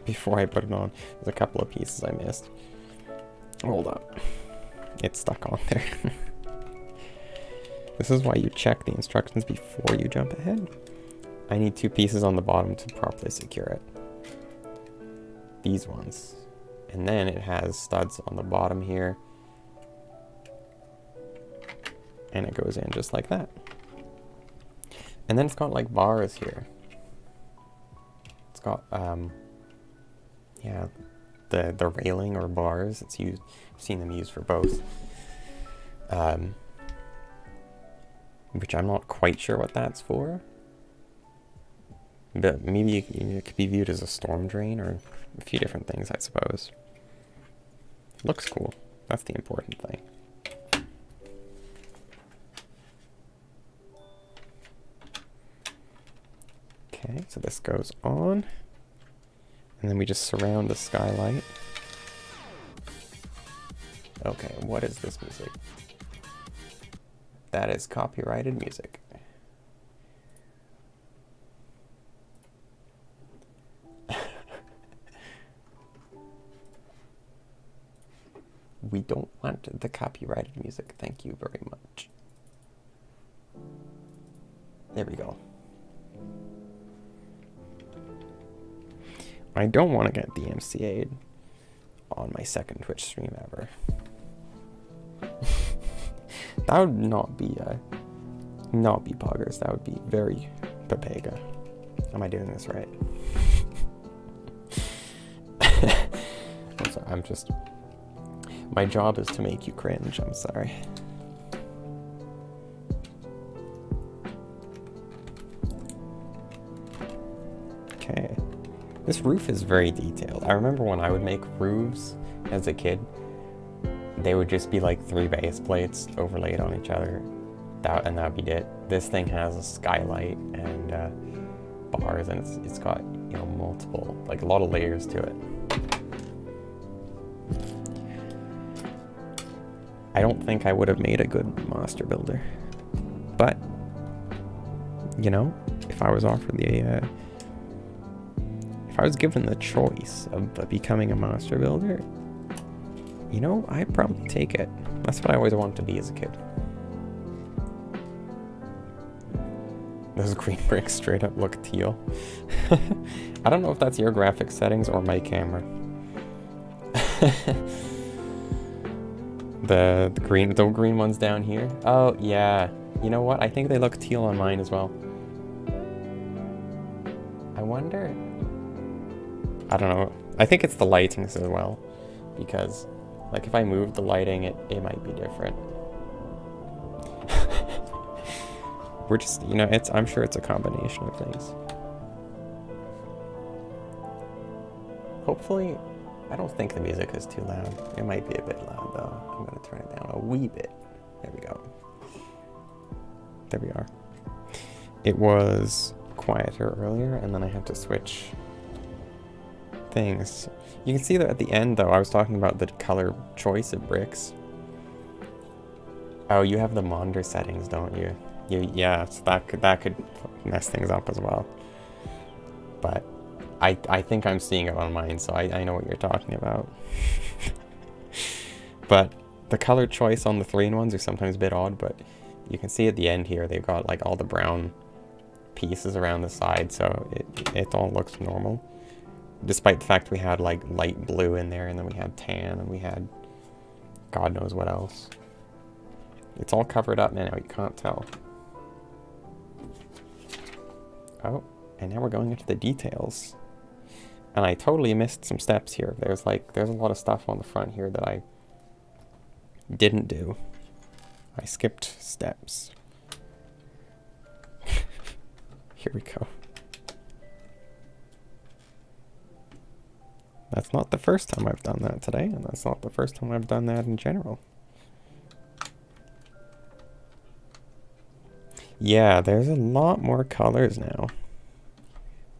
before I put it on. There's a couple of pieces I missed. Hold up. It's stuck on there. This is why you check the instructions before you jump ahead. I need 2 pieces on the bottom to properly secure it. These ones. And then it has studs on the bottom here. And it goes in just like that. And then it's got like bars here. It's got, yeah, the railing or bars. It's used, I've seen them used for both. Which I'm not quite sure what that's for. But maybe it could be viewed as a storm drain or a few different things, I suppose. Looks cool. That's the important thing. so this goes on. And then we just surround the skylight. Okay, what is this music? That is copyrighted music. We don't want the copyrighted music, thank you very much. There we go. I don't want to get DMCA'd on my second Twitch stream ever. That would not be Poggers. That would be very Pepega. Am I doing this right? I'm sorry, I'm just... My job is to make you cringe, I'm sorry. Okay. This roof is very detailed. I remember when I would make roofs as a kid, they would just be like 3 base plates overlaid on each other. And that'd be it. This thing has a skylight and bars, and it's got, you know, multiple, like a lot of layers to it. I don't think I would have made a good master builder, but you know, if I was offered the if I was given the choice of becoming a master builder, you know, I'd probably take it. That's what I always wanted to be as a kid. Those green bricks straight up look teal. I don't know if that's your graphics settings or my camera. The green ones down here. Oh yeah, you know what? I think they look teal on mine as well. I wonder. I don't know. I think it's the lighting as well, because like if I move the lighting, it might be different. We're just, you know, I'm sure it's a combination of things. Hopefully, I don't think the music is too loud. It might be a bit loud though. I'm gonna turn it down a wee bit. There we go. There we are. It was quieter earlier, and then I have to switch things. You can see that at the end though, I was talking about the color choice of bricks. Oh, you have the Monder settings, don't you? Yeah, so that could mess things up as well. But I think I'm seeing it on mine, so I know what you're talking about. But the color choice on the 3-in-1s are sometimes a bit odd, but you can see at the end here, they've got like all the brown pieces around the side, so it all looks normal. Despite the fact we had like light blue in there, and then we had tan, and we had God knows what else. It's all covered up now, you can't tell. Oh, and now we're going into the details. And I totally missed some steps here. There's a lot of stuff on the front here that I didn't do. I skipped steps. Here we go. That's not the first time I've done that today, and that's not the first time I've done that in general. Yeah, there's a lot more colors now.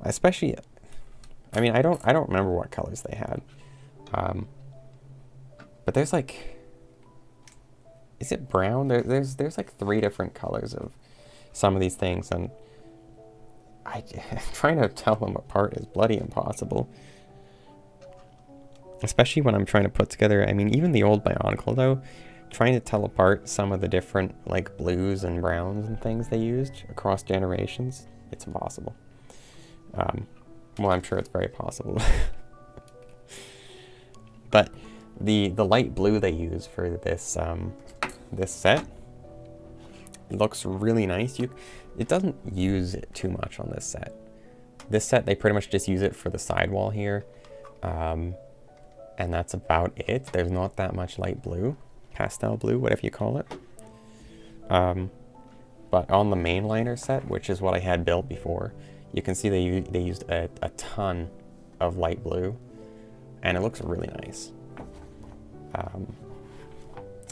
Especially, I mean, I don't remember what colors they had. But there's like, is it brown? There's like 3 different colors of some of these things, and trying to tell them apart is bloody impossible. Especially when I'm trying to put together, I mean, even the old Bionicle though, trying to tell apart some of the different like blues and browns and things they used across generations, it's impossible. Well, I'm sure it's very possible. But the light blue they use for this this set looks really nice. It doesn't use it too much on this set. This set they pretty much just use it for the sidewall here, and that's about it. There's not that much light blue, pastel blue, whatever you call it. But on the mainliner set, which is what I had built before, you can see they used a ton of light blue, and it looks really nice.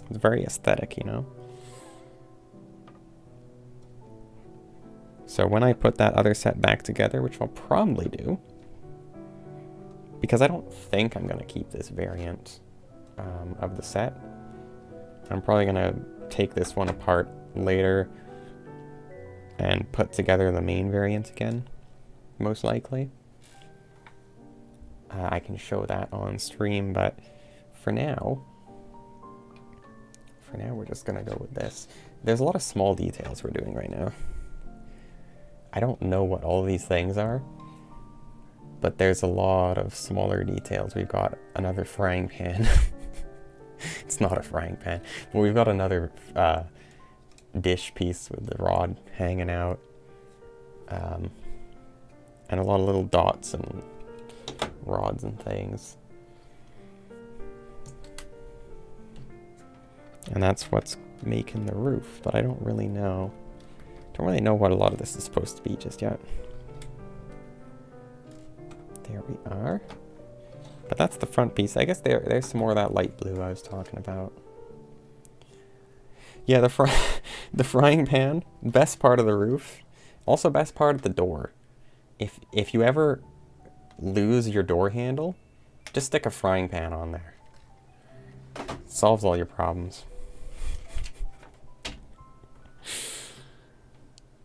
It's very aesthetic, you know? So when I put that other set back together, which I'll probably do, because I don't think I'm going to keep this variant of the set. I'm probably going to take this one apart later and put together the main variant again, most likely. I can show that on stream, but for now we're just going to go with this. There's a lot of small details we're doing right now. I don't know what all these things are, but there's a lot of smaller details. We've got another frying pan. It's not a frying pan, but we've got another dish piece with the rod hanging out. And a lot of little dots and rods and things. And that's what's making the roof, but I don't really know. Don't really know what a lot of this is supposed to be just yet. There we are. But that's the front piece. I guess there's some more of that light blue I was talking about. Yeah, the frying pan, best part of the roof. Also best part of the door. If you ever lose your door handle, just stick a frying pan on there. Solves all your problems.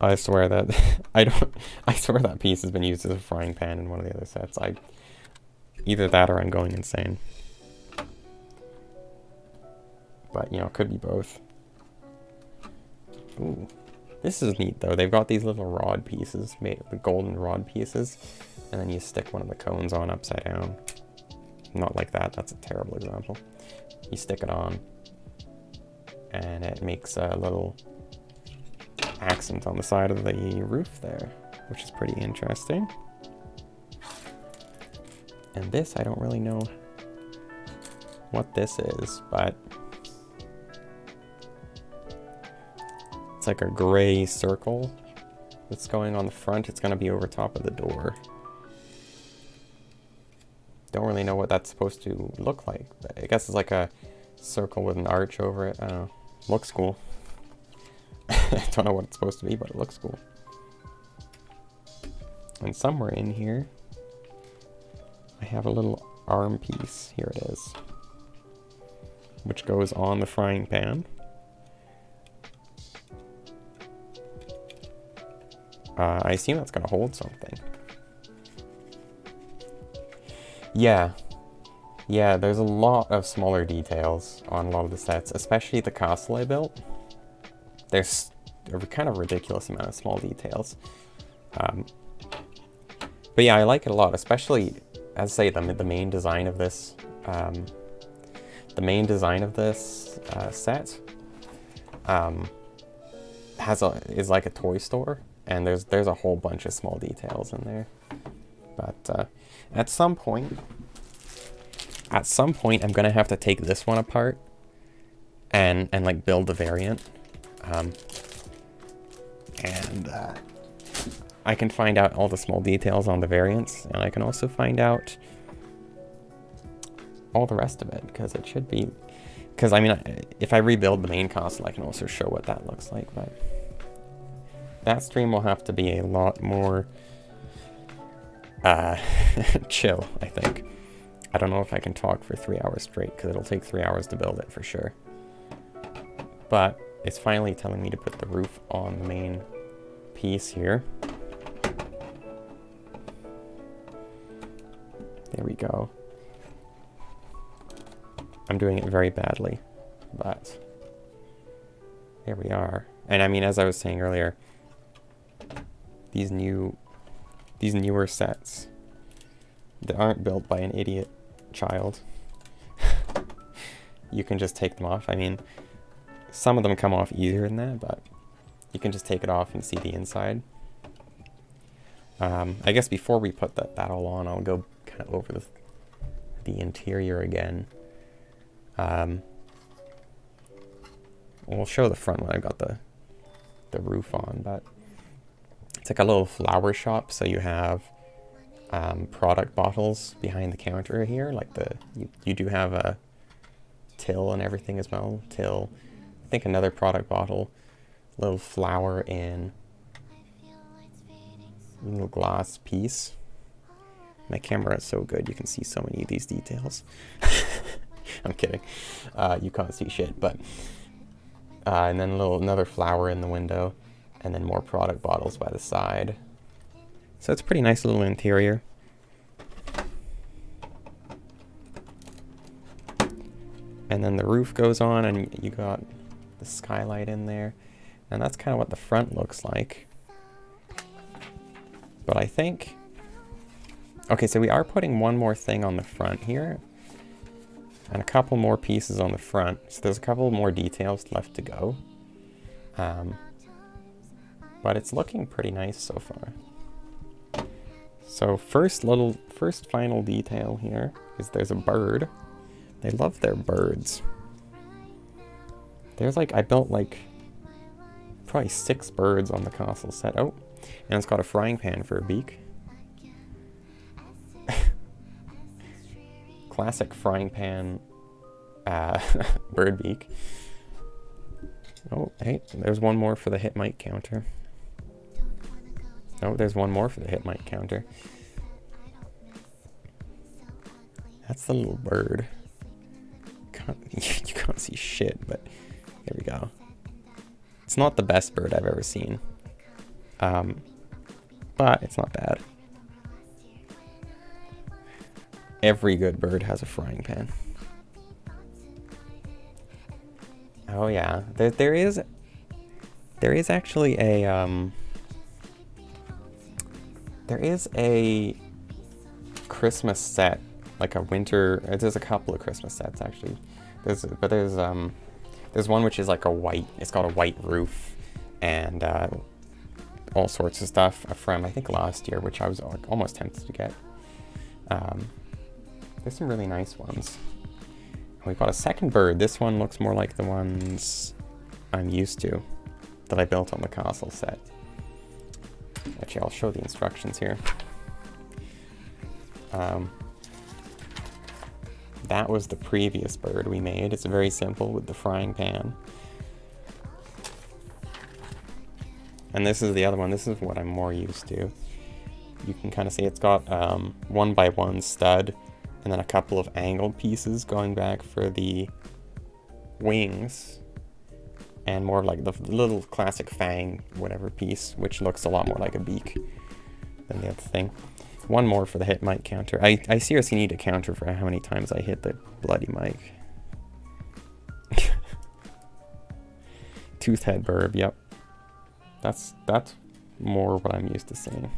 I swear that I swear that piece has been used as a frying pan in one of the other sets. Either that or I'm going insane. But, you know, it could be both. Ooh. This is neat, though. They've got these little rod pieces, the golden rod pieces, and then you stick one of the cones on upside down. Not like that. That's a terrible example. You stick it on, and it makes a little accent on the side of the roof there, which is pretty interesting. And this, I don't really know what this is, but it's like a gray circle that's going on the front. It's going to be over top of the door. Don't really know what that's supposed to look like. But I guess it's like a circle with an arch over it. I don't know. Looks cool. I don't know what it's supposed to be, but it looks cool. And somewhere in here, I have a little arm piece. Here it is. Which goes on the frying pan. I assume that's going to hold something. Yeah, there's a lot of smaller details on a lot of the sets, especially the castle I built. There's a kind of ridiculous amount of small details. But yeah, I like it a lot, especially, as I say, the main design of this, set is like a toy store, and there's a whole bunch of small details in there. But at some point, I'm gonna have to take this one apart and like build the variant, and I can find out all the small details on the variants, and I can also find out all the rest of it, because it should be, because I mean, if I rebuild the main castle, I can also show what that looks like. But that stream will have to be a lot more chill, I think. I don't know if I can talk for 3 hours straight, because it'll take 3 hours to build it for sure. But it's finally telling me to put the roof on the main piece here. There we go. I'm doing it very badly, but there we are. And I mean, as I was saying earlier, these newer sets that aren't built by an idiot child, you can just take them off. I mean, some of them come off easier than that, but you can just take it off and see the inside. I guess before we put that all on, I'll go kind of over the interior again. We'll show the front when I've got the roof on, but it's like a little flower shop. So you have product bottles behind the counter here, like you do have a till and everything as well. Till, I think another product bottle, little flower in little glass piece. My camera is so good, you can see so many of these details. I'm kidding. You can't see shit, but... and then another flower in the window, and then more product bottles by the side. So it's a pretty nice little interior. And then the roof goes on, and you got the skylight in there. And that's kind of what the front looks like. But I think... Okay, so we are putting one more thing on the front here. And a couple more pieces on the front. So there's a couple more details left to go. But it's looking pretty nice so far. So first final detail here is there's a bird. They love their birds. There's like, I built like probably 6 birds on the castle set. Oh, and it's got a frying pan for a beak. Classic frying pan bird beak. Oh, hey, there's one more for the hit mic counter. Oh, there's one more for the hit mic counter. That's the little bird. You can't see shit, but there we go. It's not the best bird I've ever seen. But it's not bad. Every good bird has a frying pan. Oh yeah, there is actually a there is a Christmas set, like a winter. There's a couple of Christmas sets actually. There's one which is like a white. It's got a white roof and all sorts of stuff from I think last year, which I was almost tempted to get. There's some really nice ones. We've got a second bird. This one looks more like the ones I'm used to that I built on the castle set. Actually, I'll show the instructions here. That was the previous bird we made. It's very simple with the frying pan. And this is the other one. This is what I'm more used to. You can kind of see it's got 1x1 stud and then a couple of angled pieces going back for the wings and more like the little classic fang whatever piece, which looks a lot more like a beak than the other thing. One more for the hit mic counter. I seriously need a counter for how many times I hit the bloody mic. Tooth head burb, yep. That's more what I'm used to seeing.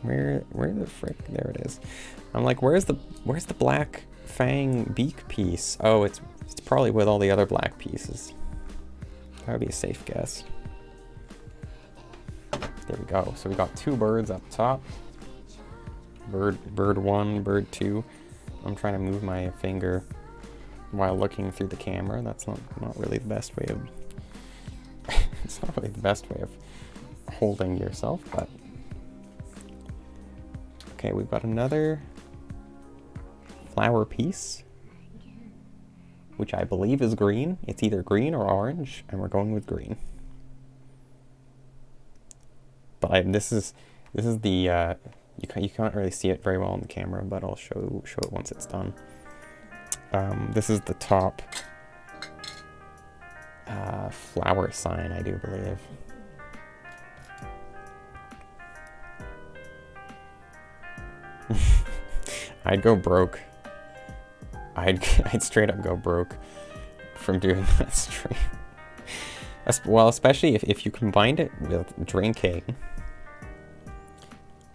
Where the frick? There it is. I'm like, where's the black fang beak piece? Oh, it's probably with all the other black pieces. That would be a safe guess. There we go. So we got 2 birds up top. Bird 1, bird 2. I'm trying to move my finger while looking through the camera. That's not really the best way of it's not really the best way of holding yourself, but okay, we've got another flower piece, which I believe is green. It's either green or orange, and we're going with green. But this is the you can't really see it very well on the camera, but I'll show it once it's done. This is the top flower sign, I do believe. I'd go broke. I'd straight up go broke from doing that stream. Well, especially if you combined it with drinking,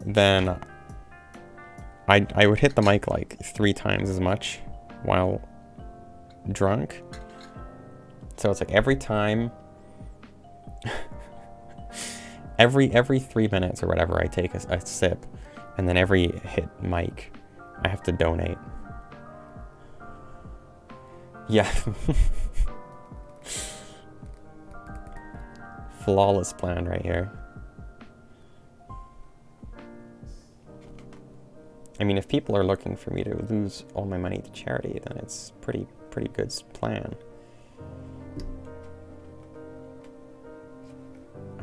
then I would hit the mic like 3 times as much while drunk. So it's like every time, every 3 minutes or whatever, I take a sip, and then every hit mic, I have to donate. Yeah. Flawless plan right here. I mean, if people are looking for me to lose all my money to charity, then it's pretty good plan.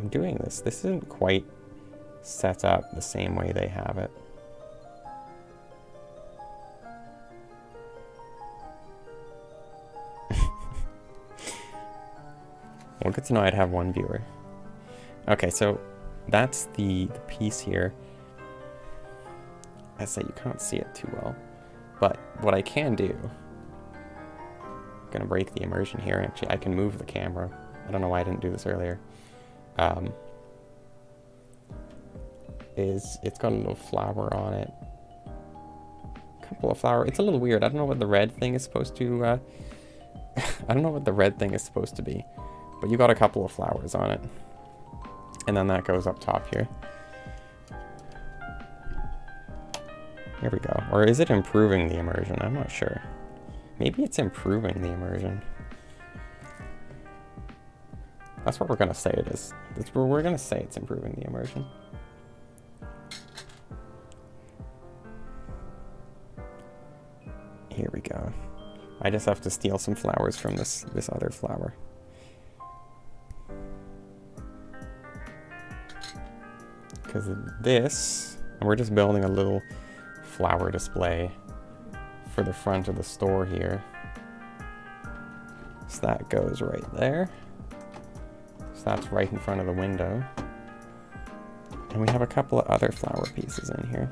I'm doing this. This isn't quite set up the same way they have it. Well, good to know I'd have one viewer. Okay, so that's the piece here. I say you can't see it too well, but what I can do, I'm gonna break the immersion here. Actually, I can move the camera. I don't know why I didn't do this earlier. It's got a little flower on it. A couple of flowers. It's a little weird. I don't know what the red thing is supposed to, I don't know what the red thing is supposed to be, but you got a couple of flowers on it. And then that goes up top here. Here we go. Or is it improving the immersion? I'm not sure. Maybe it's improving the immersion. That's what we're gonna say it is. That's where we're gonna say it's improving the immersion. Here we go. I just have to steal some flowers from this other flower. Because of this, and we're just building a little flower display for the front of the store here. So that goes right there. So that's right in front of the window. And we have a couple of other flower pieces in here.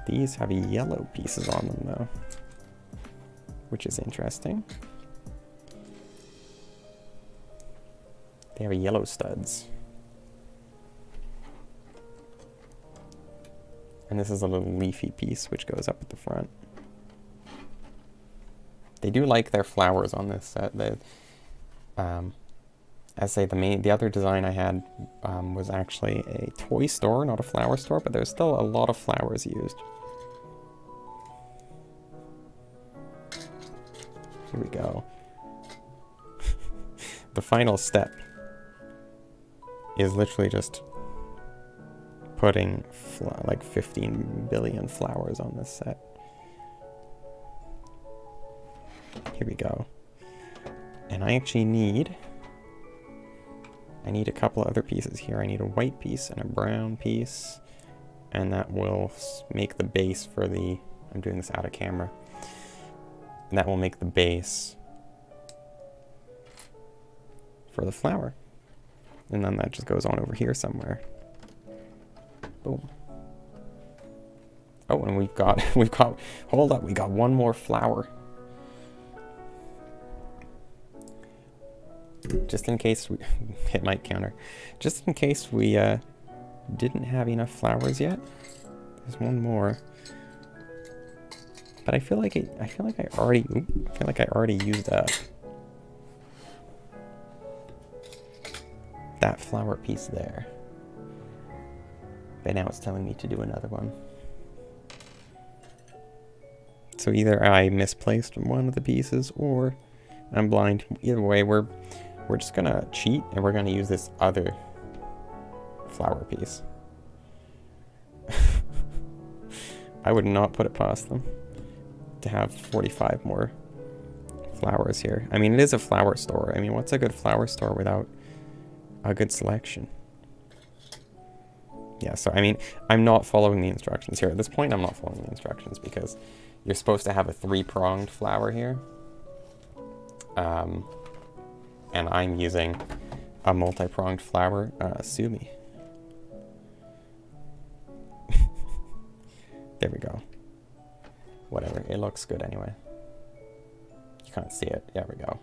These have yellow pieces on them though, which is interesting. They have yellow studs. And this is a little leafy piece which goes up at the front. They do like their flowers on this set. They, as I say, the other design I had was actually a toy store, not a flower store, but there's still a lot of flowers used. Here we go. The final step is literally just putting like 15 billion flowers on this set. Here we go. And I actually need a couple other pieces here. I need a white piece and a brown piece, and that will make the base for the, I'm doing this out of camera, and that will make the base for the flower. And then that just goes on over here somewhere. Boom. Oh, and we've got, hold up, we got one more flower. Just in case we, it might counter. Just in case we didn't have enough flowers yet. There's one more. But I feel like I already used up that flower piece there. But now it's telling me to do another one. So either I misplaced one of the pieces or I'm blind. Either way, we're just gonna cheat and we're gonna use this other flower piece. I would not put it past them to have 45 more flowers here. I mean, it is a flower store. I mean, what's a good flower store without a good selection? Yeah, so I mean, I'm not following the instructions here. At this point, I'm not following the instructions because you're supposed to have a 3-pronged flower here. And I'm using a multi-pronged flower. Sue me. There we go. Whatever, it looks good anyway. You can't see it. There we go.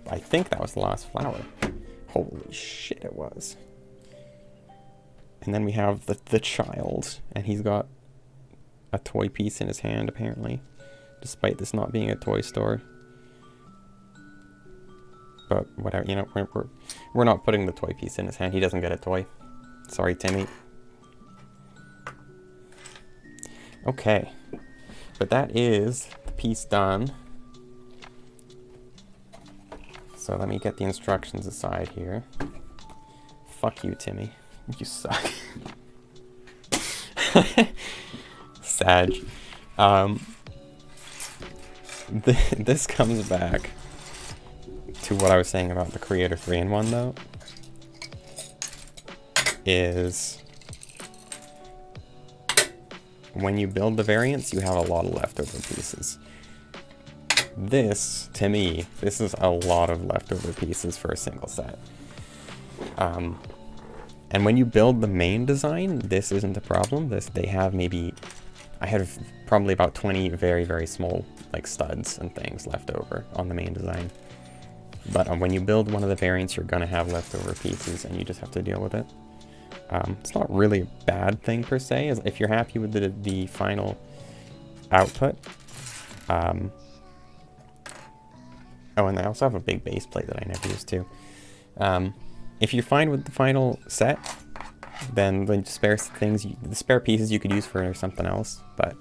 I think that was the last flower. Holy shit, it was. And then we have the child, and he's got a toy piece in his hand, apparently, despite this not being a toy store. But whatever, you know, we're not putting the toy piece in his hand. He doesn't get a toy. Sorry, Timmy. Okay, but that is the piece done. So let me get the instructions aside here. Fuck you, Timmy. You suck. Sag. This comes back to what I was saying about the Creator 3-in-1 though, is when you build the variants, you have a lot of leftover pieces. This, to me, this is a lot of leftover pieces for a single set. And when you build the main design, this isn't a problem. They have maybe, I have probably about 20 very, very small like studs and things left over on the main design. But when you build one of the variants, you're gonna have leftover pieces and you just have to deal with it. It's not really a bad thing per se, as if you're happy with the final output. Oh, and I also have a big base plate that I never used to. If you're fine with the final set, then the spare things, the spare pieces you could use for something else. But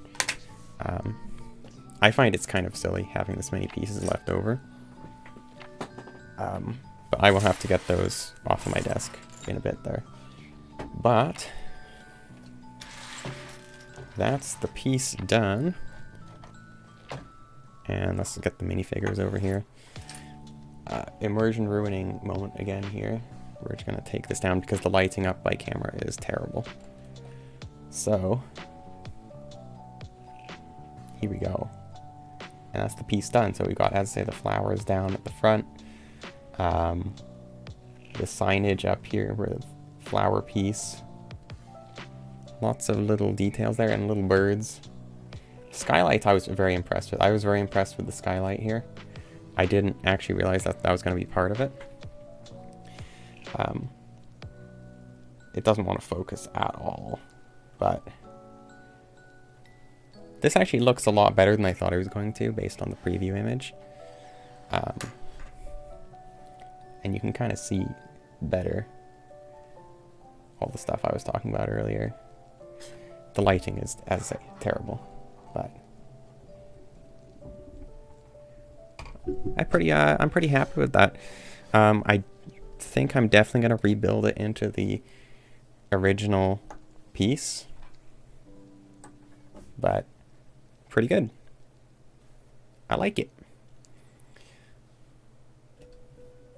I find it's kind of silly having this many pieces left over. But I will have to get those off of my desk in a bit there. But that's the piece done. And let's get the minifigures over here. Immersion ruining moment again here. We're just gonna take this down because the lighting up by camera is terrible. So here we go. And that's the piece done. So we got, as I say, the flowers down at the front. The signage up here with flower piece. Lots of little details there and little birds. Skylights I was very impressed with. I was very impressed with the skylight here. I didn't actually realize that that was going to be part of it. It doesn't want to focus at all, but this actually looks a lot better than I thought it was going to based on the preview image. And you can kind of see better all the stuff I was talking about earlier. The lighting is, as I say, terrible, but I'm pretty happy with that. I think I'm definitely gonna rebuild it into the original piece, but pretty good. I like it.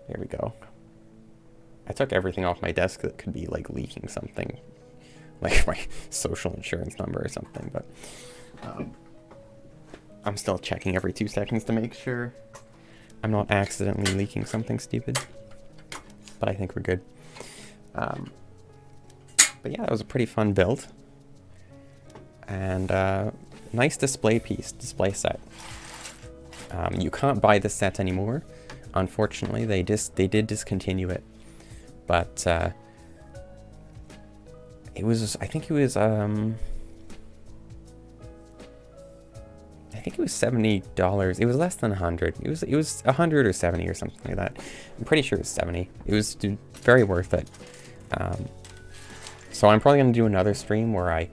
There we go. I took everything off my desk that could be like leaking something, like my social insurance number or something, but I'm still checking every 2 seconds to make sure I'm not accidentally leaking something stupid, but I think we're good. But yeah, it was a pretty fun build, and nice display set. You can't buy this set anymore, unfortunately. They did discontinue it, but it was, I think it was $70. It was less than 100. It was 100 or 70 or something like that. I'm pretty sure it was 70. It was very worth it. So I'm probably gonna do another stream where I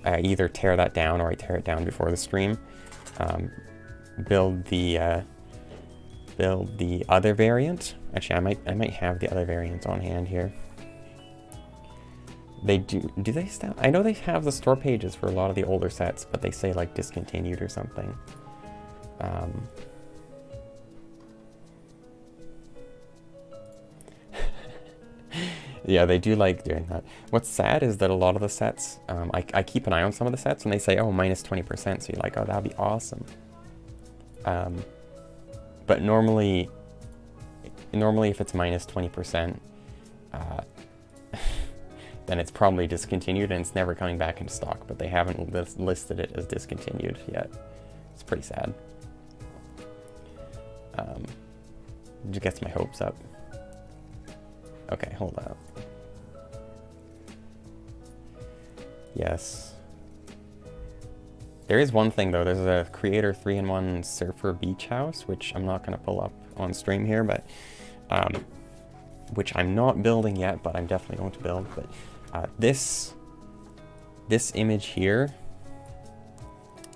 either tear that down or I tear it down before the stream. Build the other variant. Actually, I might have the other variant on hand here. They do they still? I know they have the store pages for a lot of the older sets, but they say like discontinued or something. Yeah, they do like doing that. What's sad is that a lot of the sets, I keep an eye on some of the sets and they say, oh, minus 20%, so you're like, oh, that'd be awesome. But normally if it's minus 20%, then it's probably discontinued and it's never coming back into stock, but they haven't listed it as discontinued yet. It's pretty sad. It just gets my hopes up. Okay, hold up. Yes. There is one thing though, there's a Creator 3-in-1 Surfer Beach House, which I'm not gonna pull up on stream here, but which I'm not building yet, but I'm definitely going to build. But this image here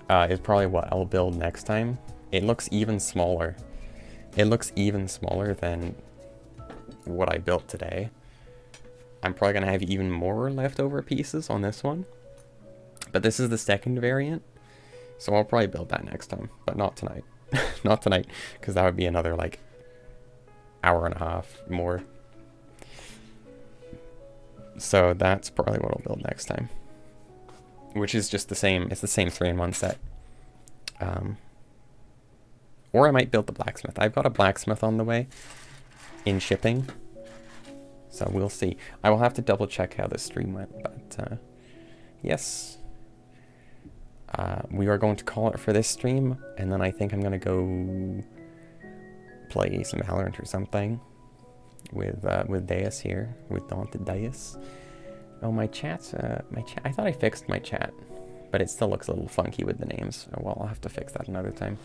is probably what I'll build next time. It looks even smaller. It looks even smaller than what I built today. I'm probably gonna have even more leftover pieces on this one, but this is the second variant, so I'll probably build that next time, but not tonight. Not tonight, because that would be another like hour and a half more. So that's probably what I'll build next time. Which is just the same, it's the same 3-in-1 set. Or I might build the blacksmith. I've got a blacksmith on the way in shipping. So we'll see. I will have to double check how this stream went, but yes. We are going to call it for this stream, and then I think I'm going to go play some Valorant or something with Deus here, with Daunted Deus. Oh, my chat, I thought I fixed my chat, but it still looks a little funky with the names. Oh, well, I'll have to fix that another time.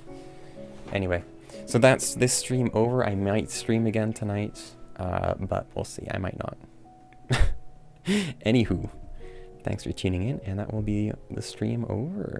Anyway, so that's this stream over. I might stream again tonight, but we'll see. I might not. Anywho, thanks for tuning in, and that will be the stream over.